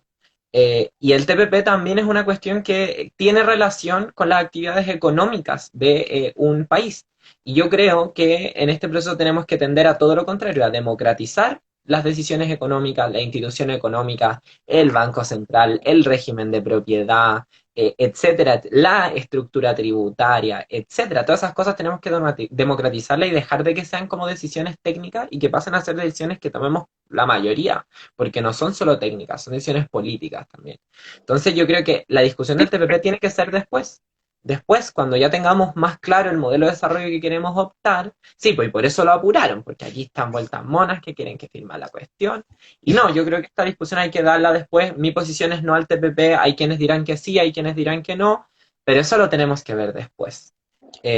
Y el TPP también es una cuestión que tiene relación con las actividades económicas de un país. Y yo creo que en este proceso tenemos que tender a todo lo contrario, a democratizar las decisiones económicas, la institución económica, el Banco Central, el régimen de propiedad, etcétera, la estructura tributaria, etcétera. Todas esas cosas tenemos que democratizarlas y dejar de que sean como decisiones técnicas y que pasen a ser decisiones que tomemos la mayoría, porque no son solo técnicas, son decisiones políticas también. Entonces yo creo que la discusión del TPP tiene que ser después. Después, cuando ya tengamos más claro el modelo de desarrollo que queremos optar, sí, pues y por eso lo apuraron, porque aquí están vueltas monas que quieren que firme la cuestión. Y no, yo creo que esta discusión hay que darla después. Mi posición es no al TPP, hay quienes dirán que sí, hay quienes dirán que no, pero eso lo tenemos que ver después.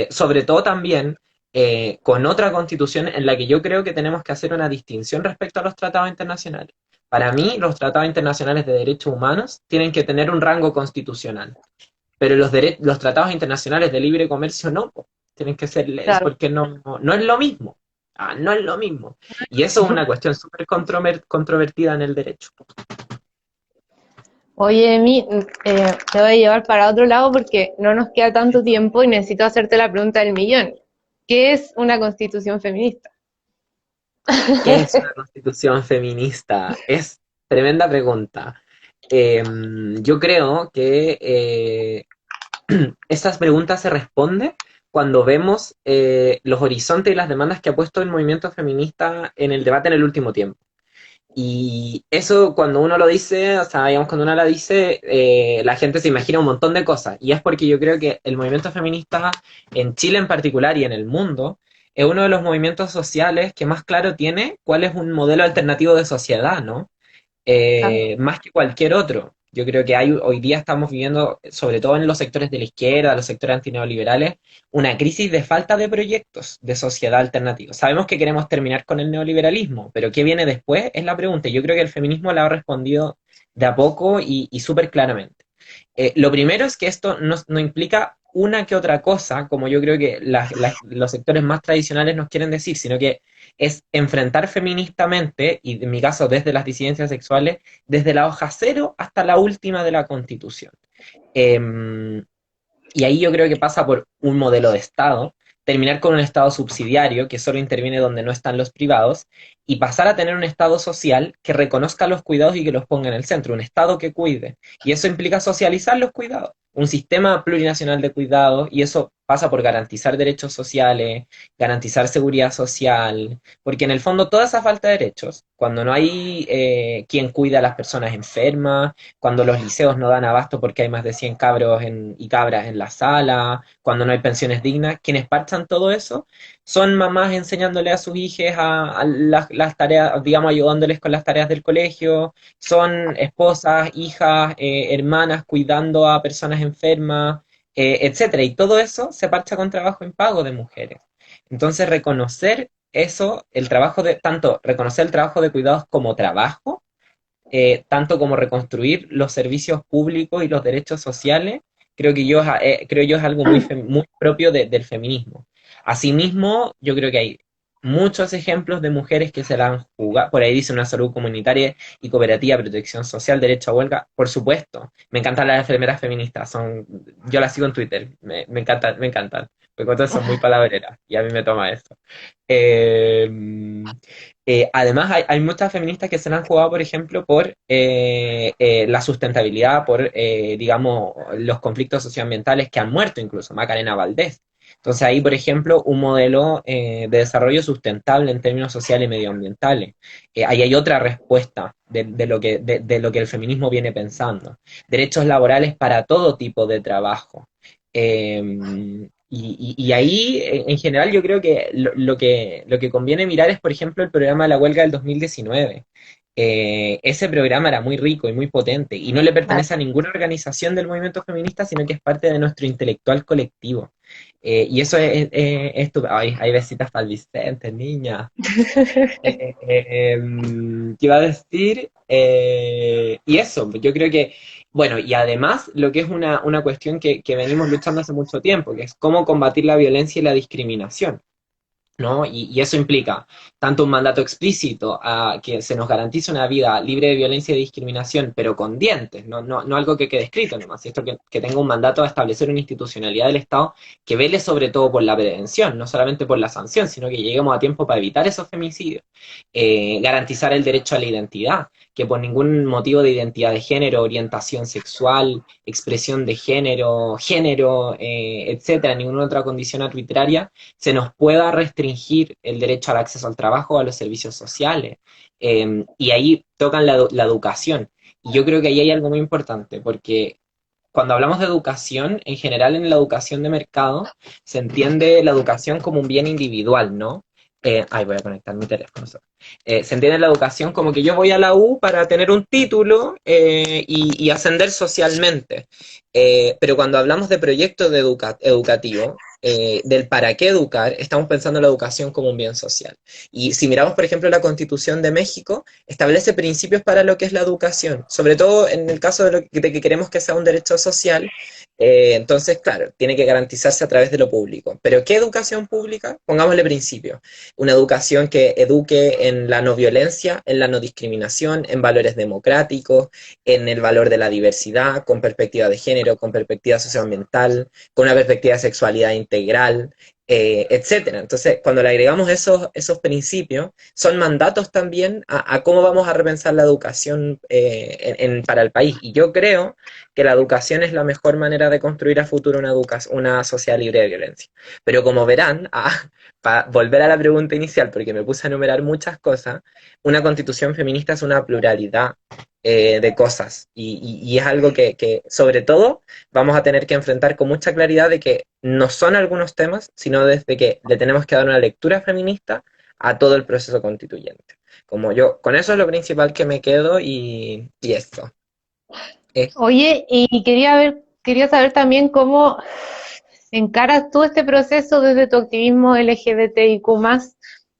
Sobre todo también con otra constitución en la que yo creo que tenemos que hacer una distinción respecto a los tratados internacionales. Para mí, los tratados internacionales de derechos humanos tienen que tener un rango constitucional, pero los tratados internacionales de libre comercio no, po. Tienen que ser leyes Claro. porque no es lo mismo. Ah, no es lo mismo. Y eso es una cuestión súper controvertida en el derecho. Oye, Emi, te voy a llevar para otro lado porque no nos queda tanto tiempo y necesito hacerte la pregunta del millón. ¿Qué es una constitución feminista? ¿Qué es una constitución feminista? Es tremenda pregunta. Eh, yo creo que estas preguntas se responden cuando vemos los horizontes y las demandas que ha puesto el movimiento feminista en el debate en el último tiempo. Y eso cuando uno lo dice, o sea, digamos, cuando uno la dice, la gente se imagina un montón de cosas. Y es porque yo creo que el movimiento feminista en Chile en particular y en el mundo es uno de los movimientos sociales que más claro tiene cuál es un modelo alternativo de sociedad, ¿no? Claro. Más que cualquier otro. Yo creo que hoy día estamos viviendo, sobre todo en los sectores de la izquierda, los sectores antineoliberales, una crisis de falta de proyectos de sociedad alternativa. Sabemos que queremos terminar con el neoliberalismo, pero ¿qué viene después? Es la pregunta. Yo creo que el feminismo la ha respondido de a poco y súper claramente. Lo primero es que esto no implica una que otra cosa, como yo creo que los sectores más tradicionales nos quieren decir, sino que es enfrentar feministamente, y en mi caso desde las disidencias sexuales, desde la hoja cero hasta la última de la Constitución. Eh, y ahí yo creo que pasa por un modelo de Estado, terminar con un Estado subsidiario que solo interviene donde no están los privados, y pasar a tener un Estado social que reconozca los cuidados y que los ponga en el centro, un Estado que cuide. Y eso implica socializar los cuidados, un sistema plurinacional de cuidados, y eso pasa por garantizar derechos sociales, garantizar seguridad social, porque en el fondo toda esa falta de derechos, cuando no hay quien cuida a las personas enfermas, cuando los liceos no dan abasto porque hay más de 100 cabros y cabras en la sala, cuando no hay pensiones dignas, quienes parchan todo eso son mamás enseñándole a sus hijas a las tareas, digamos, ayudándoles con las tareas del colegio, son esposas, hijas, hermanas cuidando a personas enfermas, etcétera. Y todo eso se parcha con trabajo en pago de mujeres. Entonces, reconocer eso, el trabajo de, tanto reconocer el trabajo de cuidados como trabajo, tanto como reconstruir los servicios públicos y los derechos sociales, creo yo es algo muy propio del feminismo. Asimismo, yo creo que hay muchos ejemplos de mujeres que se la han jugado, por ahí dice una salud comunitaria y cooperativa, protección social, derecho a huelga, por supuesto. Me encantan las enfermeras feministas, yo las sigo en Twitter, me encantan, porque otras son muy palabreras y a mí me toma eso. Eh, Además, hay muchas feministas que se la han jugado, por ejemplo, por la sustentabilidad, por, digamos, los conflictos socioambientales que han muerto, incluso Macarena Valdés. Entonces, ahí, por ejemplo, un modelo de desarrollo sustentable en términos sociales y medioambientales. Ahí hay otra respuesta de lo que el feminismo viene pensando. Derechos laborales para todo tipo de trabajo. Y ahí, en general, yo creo que lo que conviene mirar es, por ejemplo, el programa de la huelga del 2019. Ese programa era muy rico y muy potente y no le Claro. pertenece a ninguna organización del movimiento feminista, sino que es parte de nuestro intelectual colectivo. Y eso es Ay, hay besitas para el Vicente, niña. ¿Qué iba a decir? Y eso, yo creo que, bueno, y además lo que es una cuestión que venimos luchando hace mucho tiempo, que es cómo combatir la violencia y la discriminación. ¿no? Y eso implica tanto un mandato explícito a que se nos garantice una vida libre de violencia y discriminación, pero con dientes, no algo que quede escrito nomás, esto que tenga un mandato a establecer una institucionalidad del Estado que vele sobre todo por la prevención, no solamente por la sanción, sino que lleguemos a tiempo para evitar esos femicidios. Garantizar el derecho a la identidad, que por ningún motivo de identidad de género, orientación sexual, expresión de género, etcétera, ninguna otra condición arbitraria, se nos pueda restringir el derecho al acceso al trabajo, a los servicios sociales. Y ahí tocan la educación. Y yo creo que ahí hay algo muy importante, porque cuando hablamos de educación, en general en la educación de mercado, se entiende la educación como un bien individual, ¿no? Voy a conectar mi teléfono. Se entiende la educación como que yo voy a la U para tener un título y ascender socialmente. Pero cuando hablamos de proyectos de educativo, del para qué educar, estamos pensando en la educación como un bien social. Y si miramos, por ejemplo, la Constitución de México, establece principios para lo que es la educación, sobre todo en el caso de que queremos que sea un derecho social. Entonces, claro, tiene que garantizarse a través de lo público. Pero ¿qué educación pública? Pongámosle principios. Una educación que eduque en la no violencia, en la no discriminación, en valores democráticos, en el valor de la diversidad, con perspectiva de género, con perspectiva socioambiental, con una perspectiva de sexualidad integral, etcétera. Entonces, cuando le agregamos esos principios, son mandatos también a cómo vamos a repensar la educación para el país. Y yo creo que la educación es la mejor manera de construir a futuro una sociedad libre de violencia. Pero como verán, para volver a la pregunta inicial, porque me puse a enumerar muchas cosas, una constitución feminista es una pluralidad de cosas y es algo que sobre todo vamos a tener que enfrentar con mucha claridad de que no son algunos temas, sino desde que le tenemos que dar una lectura feminista a todo el proceso constituyente. Como yo, con eso es lo principal que me quedo y esto. Oye, y quería saber también cómo encaras tú este proceso desde tu activismo LGBTIQ+,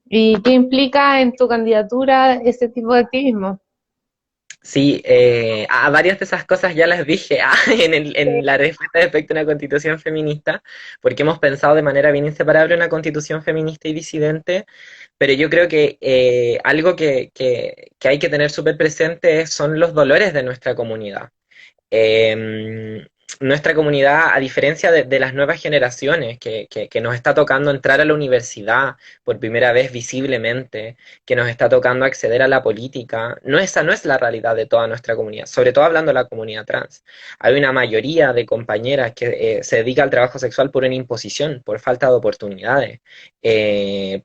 y qué implica en tu candidatura ese tipo de activismo. Sí, a varias de esas cosas ya las dije en la respuesta respecto a una constitución feminista, porque hemos pensado de manera bien inseparable una constitución feminista y disidente, pero yo creo que algo que hay que tener súper presente son los dolores de nuestra comunidad. Nuestra comunidad, a diferencia de las nuevas generaciones, que nos está tocando entrar a la universidad por primera vez visiblemente, que nos está tocando acceder a la política, esa no es la realidad de toda nuestra comunidad, sobre todo hablando de la comunidad trans. Hay una mayoría de compañeras que se dedica al trabajo sexual por una imposición, por falta de oportunidades,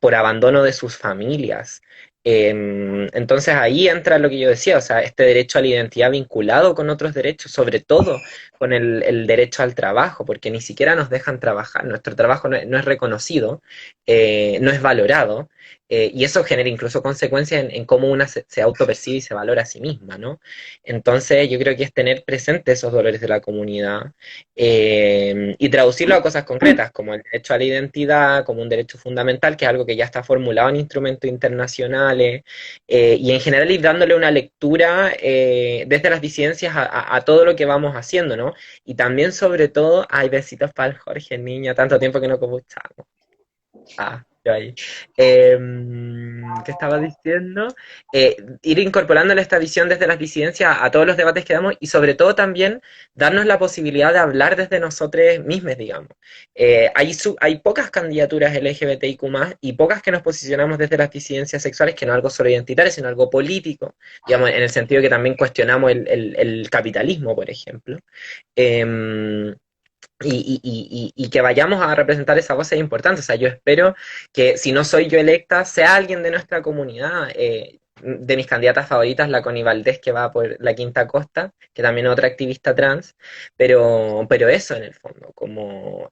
por abandono de sus familias. Entonces ahí entra lo que yo decía, o sea, este derecho a la identidad vinculado con otros derechos, sobre todo con el derecho al trabajo, porque ni siquiera nos dejan trabajar, nuestro trabajo no es reconocido, no es valorado, y eso genera incluso consecuencias en cómo una se autopercibe y se valora a sí misma, ¿no? Entonces yo creo que es tener presente esos dolores de la comunidad y traducirlo a cosas concretas, como el derecho a la identidad, como un derecho fundamental, que es algo que ya está formulado en instrumentos internacionales, y en general ir dándole una lectura desde las disidencias a todo lo que vamos haciendo, ¿no? Y también, sobre todo, hay besitos para el Jorge, niña, tanto tiempo que no escuchamos. Yo ahí. ¿Qué estaba diciendo? Ir incorporándole esta visión desde las disidencias a todos los debates que damos y sobre todo también darnos la posibilidad de hablar desde nosotros mismos, digamos. Hay pocas candidaturas LGBTIQ+, y pocas que nos posicionamos desde las disidencias sexuales, que no algo solo identitario, sino algo político, digamos, en el sentido que también cuestionamos el capitalismo, por ejemplo. Eh, y que vayamos a representar esa voz es importante. O sea, yo espero que si no soy yo electa, sea alguien de nuestra comunidad. De mis candidatas favoritas, la Connie Valdés, que va por la Quinta Costa, que también es otra activista trans, pero eso en el fondo, como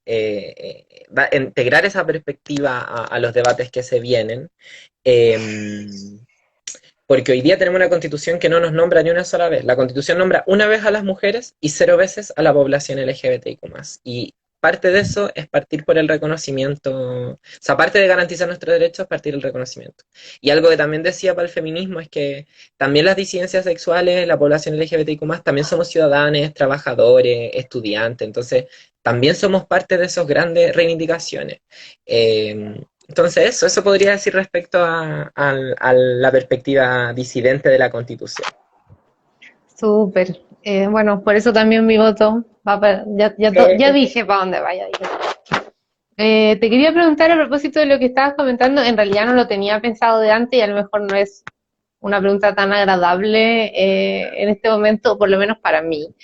integrar esa perspectiva a los debates que se vienen. Eh, Porque hoy día tenemos una constitución que no nos nombra ni una sola vez. La constitución nombra una vez a las mujeres y 0 veces a la población LGBTIQ+. Y parte de eso es partir por el reconocimiento, o sea, parte de garantizar nuestros derechos, partir del reconocimiento. Y algo que también decía para el feminismo es que también las disidencias sexuales, la población LGBTIQ+, también somos ciudadanos, trabajadores, estudiantes, entonces también somos parte de esas grandes reivindicaciones. Entonces eso podría decir respecto a la perspectiva disidente de la Constitución. Súper. Bueno, por eso también mi voto va para, ya dije para dónde vaya. Te quería preguntar a propósito de lo que estabas comentando, en realidad no lo tenía pensado de antes y a lo mejor no es una pregunta tan agradable en este momento, por lo menos para mí.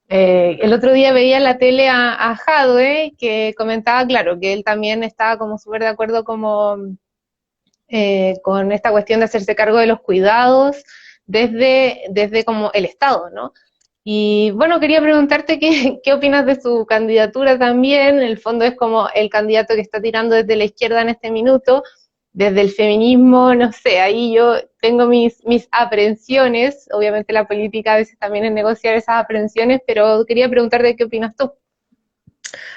El otro día veía en la tele a Jadwe que comentaba, claro, que él también estaba como súper de acuerdo como con esta cuestión de hacerse cargo de los cuidados desde como el Estado, ¿no? Y bueno, quería preguntarte qué opinas de su candidatura también. En el fondo es como el candidato que está tirando desde la izquierda en este minuto, desde el feminismo, no sé, ahí yo tengo mis aprensiones. Obviamente la política a veces también es negociar esas aprensiones, pero quería preguntarte qué opinas tú.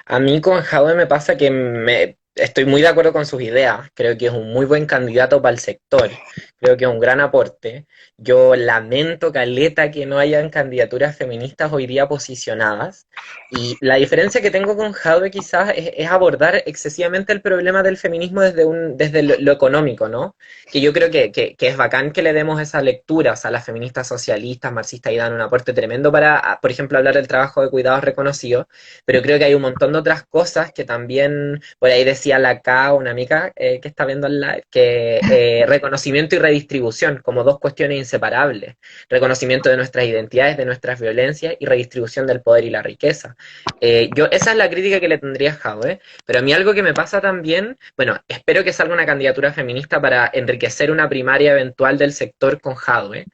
A mí con Jadwe me pasa que estoy muy de acuerdo con sus ideas. Creo que es un muy buen candidato para el sector. Creo que es un gran aporte. Yo lamento, caleta, que no hayan candidaturas feministas hoy día posicionadas. Y la diferencia que tengo con Jadwe quizás es abordar excesivamente el problema del feminismo desde lo económico, ¿no? Que yo creo que es bacán que le demos esas lecturas a las feministas socialistas, marxistas y dan un aporte tremendo para, por ejemplo, hablar del trabajo de cuidados reconocidos, pero creo que hay un montón de otras cosas que también, por ahí decía la K, una amiga que está viendo el live, que reconocimiento y redistribución como dos cuestiones inseparables, reconocimiento de nuestras identidades, de nuestras violencias y redistribución del poder y la riqueza. Esa es la crítica que le tendría a Jadwe, pero a mí algo que me pasa también, bueno, espero que salga una candidatura feminista para enriquecer una primaria eventual del sector con Jadwe,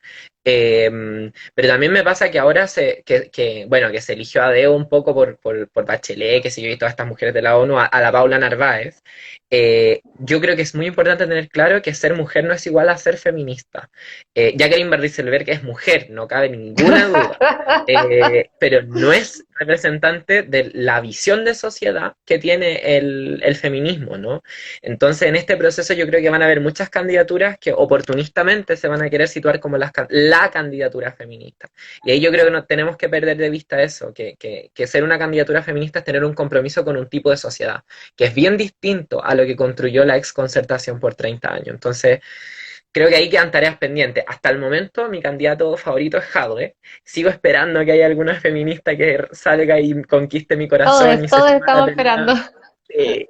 pero también me pasa que ahora bueno, que se eligió a Deo un poco por Bachelet, que sé yo, y todas estas mujeres de la ONU, a la Paula Narváez. Yo creo que es muy importante tener claro que ser mujer no es igual a ser feminista. Jacqueline Van Rieselbergh es mujer, no cabe ninguna duda, pero no es representante de la visión de sociedad que tiene el feminismo, ¿no? Entonces, en este proceso yo creo que van a haber muchas candidaturas que oportunistamente se van a querer situar como la candidatura feminista. Y ahí yo creo que no tenemos que perder de vista eso, que ser una candidatura feminista es tener un compromiso con un tipo de sociedad, que es bien distinto a lo que construyó la exconcertación por 30 años. Entonces, creo que ahí quedan tareas pendientes. Hasta el momento, mi candidato favorito es Jadwe. Sigo esperando que haya alguna feminista que salga y conquiste mi corazón y se Todos suba a la estamos esperando. pelea. Sí.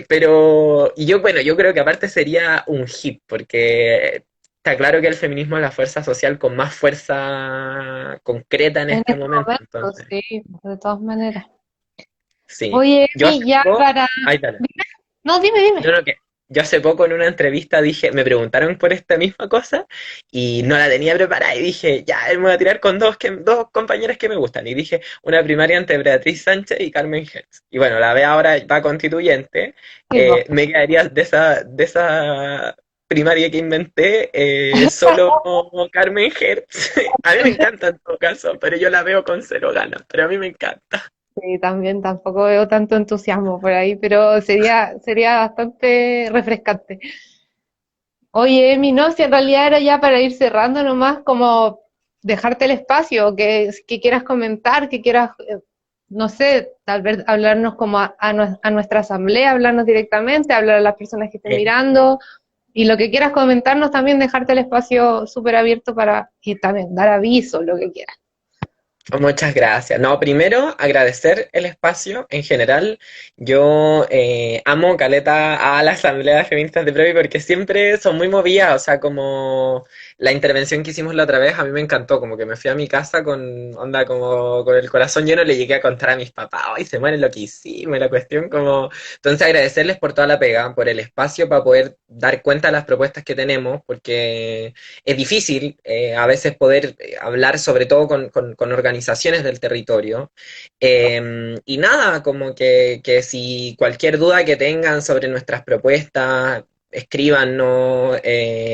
Pero, y yo, bueno, yo creo que aparte sería un hit, porque está claro que el feminismo es la fuerza social con más fuerza concreta en En este este momento. momento, Entonces, sí, de todas maneras. sí. Oye, Yo hace y ya poco, para... ay, dale. No, dime, dime. No, no, que yo hace poco en una entrevista dije, me preguntaron por esta misma cosa y no la tenía preparada y dije, ya, me voy a tirar con dos compañeras que me gustan. Y dije, una primaria entre Beatriz Sánchez y Carmen Hertz. Y bueno, la ve ahora, va constituyente. Sí, po. Me quedaría de esa primaria que inventé, solo Carmen Hertz. A mí me encanta en todo caso, pero yo la veo con cero ganas, pero a mí me encanta. Sí, también tampoco veo tanto entusiasmo por ahí, pero sería bastante refrescante. Oye, Emi, no, si en realidad era ya para ir cerrando nomás, como dejarte el espacio, que quieras comentar, que quieras, no sé, tal vez hablarnos como a nuestra asamblea, hablarnos directamente, hablar a las personas que estén mirando, y lo que quieras comentarnos también, dejarte el espacio súper abierto para, y también dar aviso, lo que quieras. Muchas gracias. No, primero agradecer el espacio en general. Yo amo caleta a la Asamblea de Feministas de Previ porque siempre son muy movidas, o sea, como la intervención que hicimos la otra vez, a mí me encantó, como que me fui a mi casa con onda como con el corazón lleno, le llegué a contar a mis papás, y se muere lo que hicimos, y la cuestión como... Entonces agradecerles por toda la pega, por el espacio para poder dar cuenta de las propuestas que tenemos, porque es difícil a veces poder hablar sobre todo con organizaciones del territorio. Y nada, como que si cualquier duda que tengan sobre nuestras propuestas, escríbanos,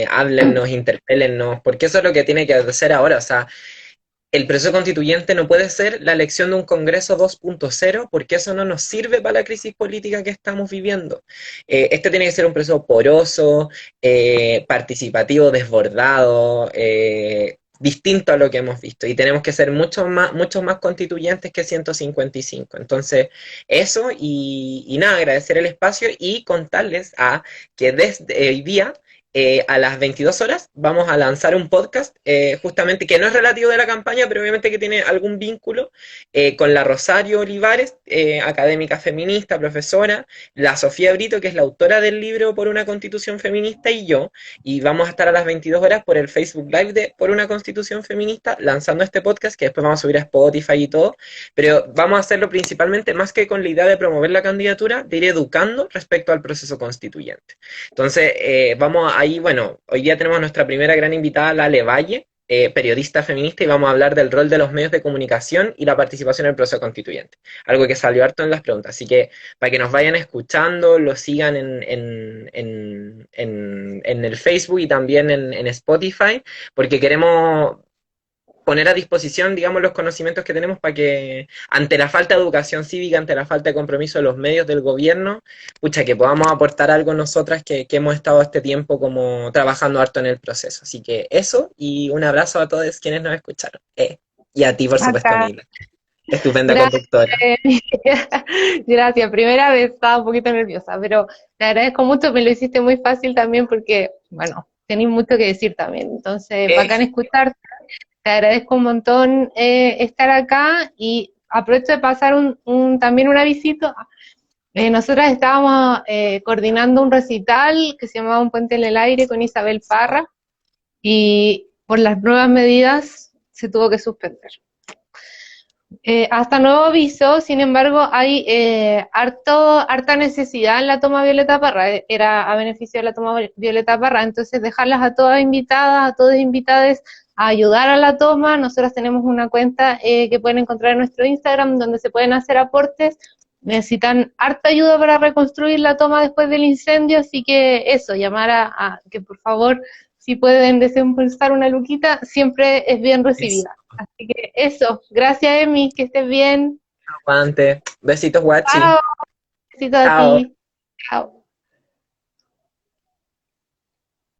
háblennos, interpélennos, porque eso es lo que tiene que hacer ahora. O sea, el proceso constituyente no puede ser la elección de un Congreso 2.0 porque eso no nos sirve para la crisis política que estamos viviendo. Este tiene que ser un proceso poroso, participativo, desbordado, distinto a lo que hemos visto y tenemos que ser muchos más constituyentes que 155. Entonces, eso y nada, agradecer el espacio y contarles que desde hoy día a las 22 horas vamos a lanzar un podcast justamente que no es relativo de la campaña, pero obviamente que tiene algún vínculo con la Rosario Olivares, académica feminista, profesora, la Sofía Brito, que es la autora del libro Por una Constitución Feminista, y yo, y vamos a estar a las 22 horas por el Facebook Live de Por una Constitución Feminista lanzando este podcast que después vamos a subir a Spotify y todo, pero vamos a hacerlo principalmente más que con la idea de promover la candidatura, de ir educando respecto al proceso constituyente. Entonces, ahí, bueno, hoy día tenemos a nuestra primera gran invitada, Lale Valle, periodista feminista, y vamos a hablar del rol de los medios de comunicación y la participación en el proceso constituyente. Algo que salió harto en las preguntas. Así que para que nos vayan escuchando, lo sigan en el Facebook y también en Spotify, porque queremos poner a disposición, digamos, los conocimientos que tenemos para que, ante la falta de educación cívica, ante la falta de compromiso de los medios del gobierno, pucha, que podamos aportar algo nosotras que hemos estado este tiempo como trabajando harto en el proceso. Así que eso, y un abrazo a todos quienes nos escucharon. Y a ti, por supuesto, Acá. Mila. Estupenda Gracias. conductora. Gracias. Primera vez estaba un poquito nerviosa, pero te agradezco mucho, me lo hiciste muy fácil también porque, bueno, tenéis mucho que decir también. Entonces, bacán escucharte. Te agradezco un montón estar acá y aprovecho de pasar también un avisito. Nosotras estábamos coordinando un recital que se llamaba Un Puente en el Aire con Isabel Parra y por las nuevas medidas se tuvo que suspender. Hasta nuevo aviso, sin embargo, hay harta necesidad en la toma Violeta Parra, era a beneficio de la toma Violeta Parra, entonces dejarlas a todas invitadas, a todos invitados a ayudar a la toma. Nosotros tenemos una cuenta que pueden encontrar en nuestro Instagram donde se pueden hacer aportes. Necesitan harta ayuda para reconstruir la toma después del incendio, así que eso, llamar a que por favor, si pueden desembolsar una luquita, siempre es bien recibida. Así que eso, gracias Emi, que estés bien. Aguante. Besitos, guachi. Chao, besitos a Chao. ti. Chao.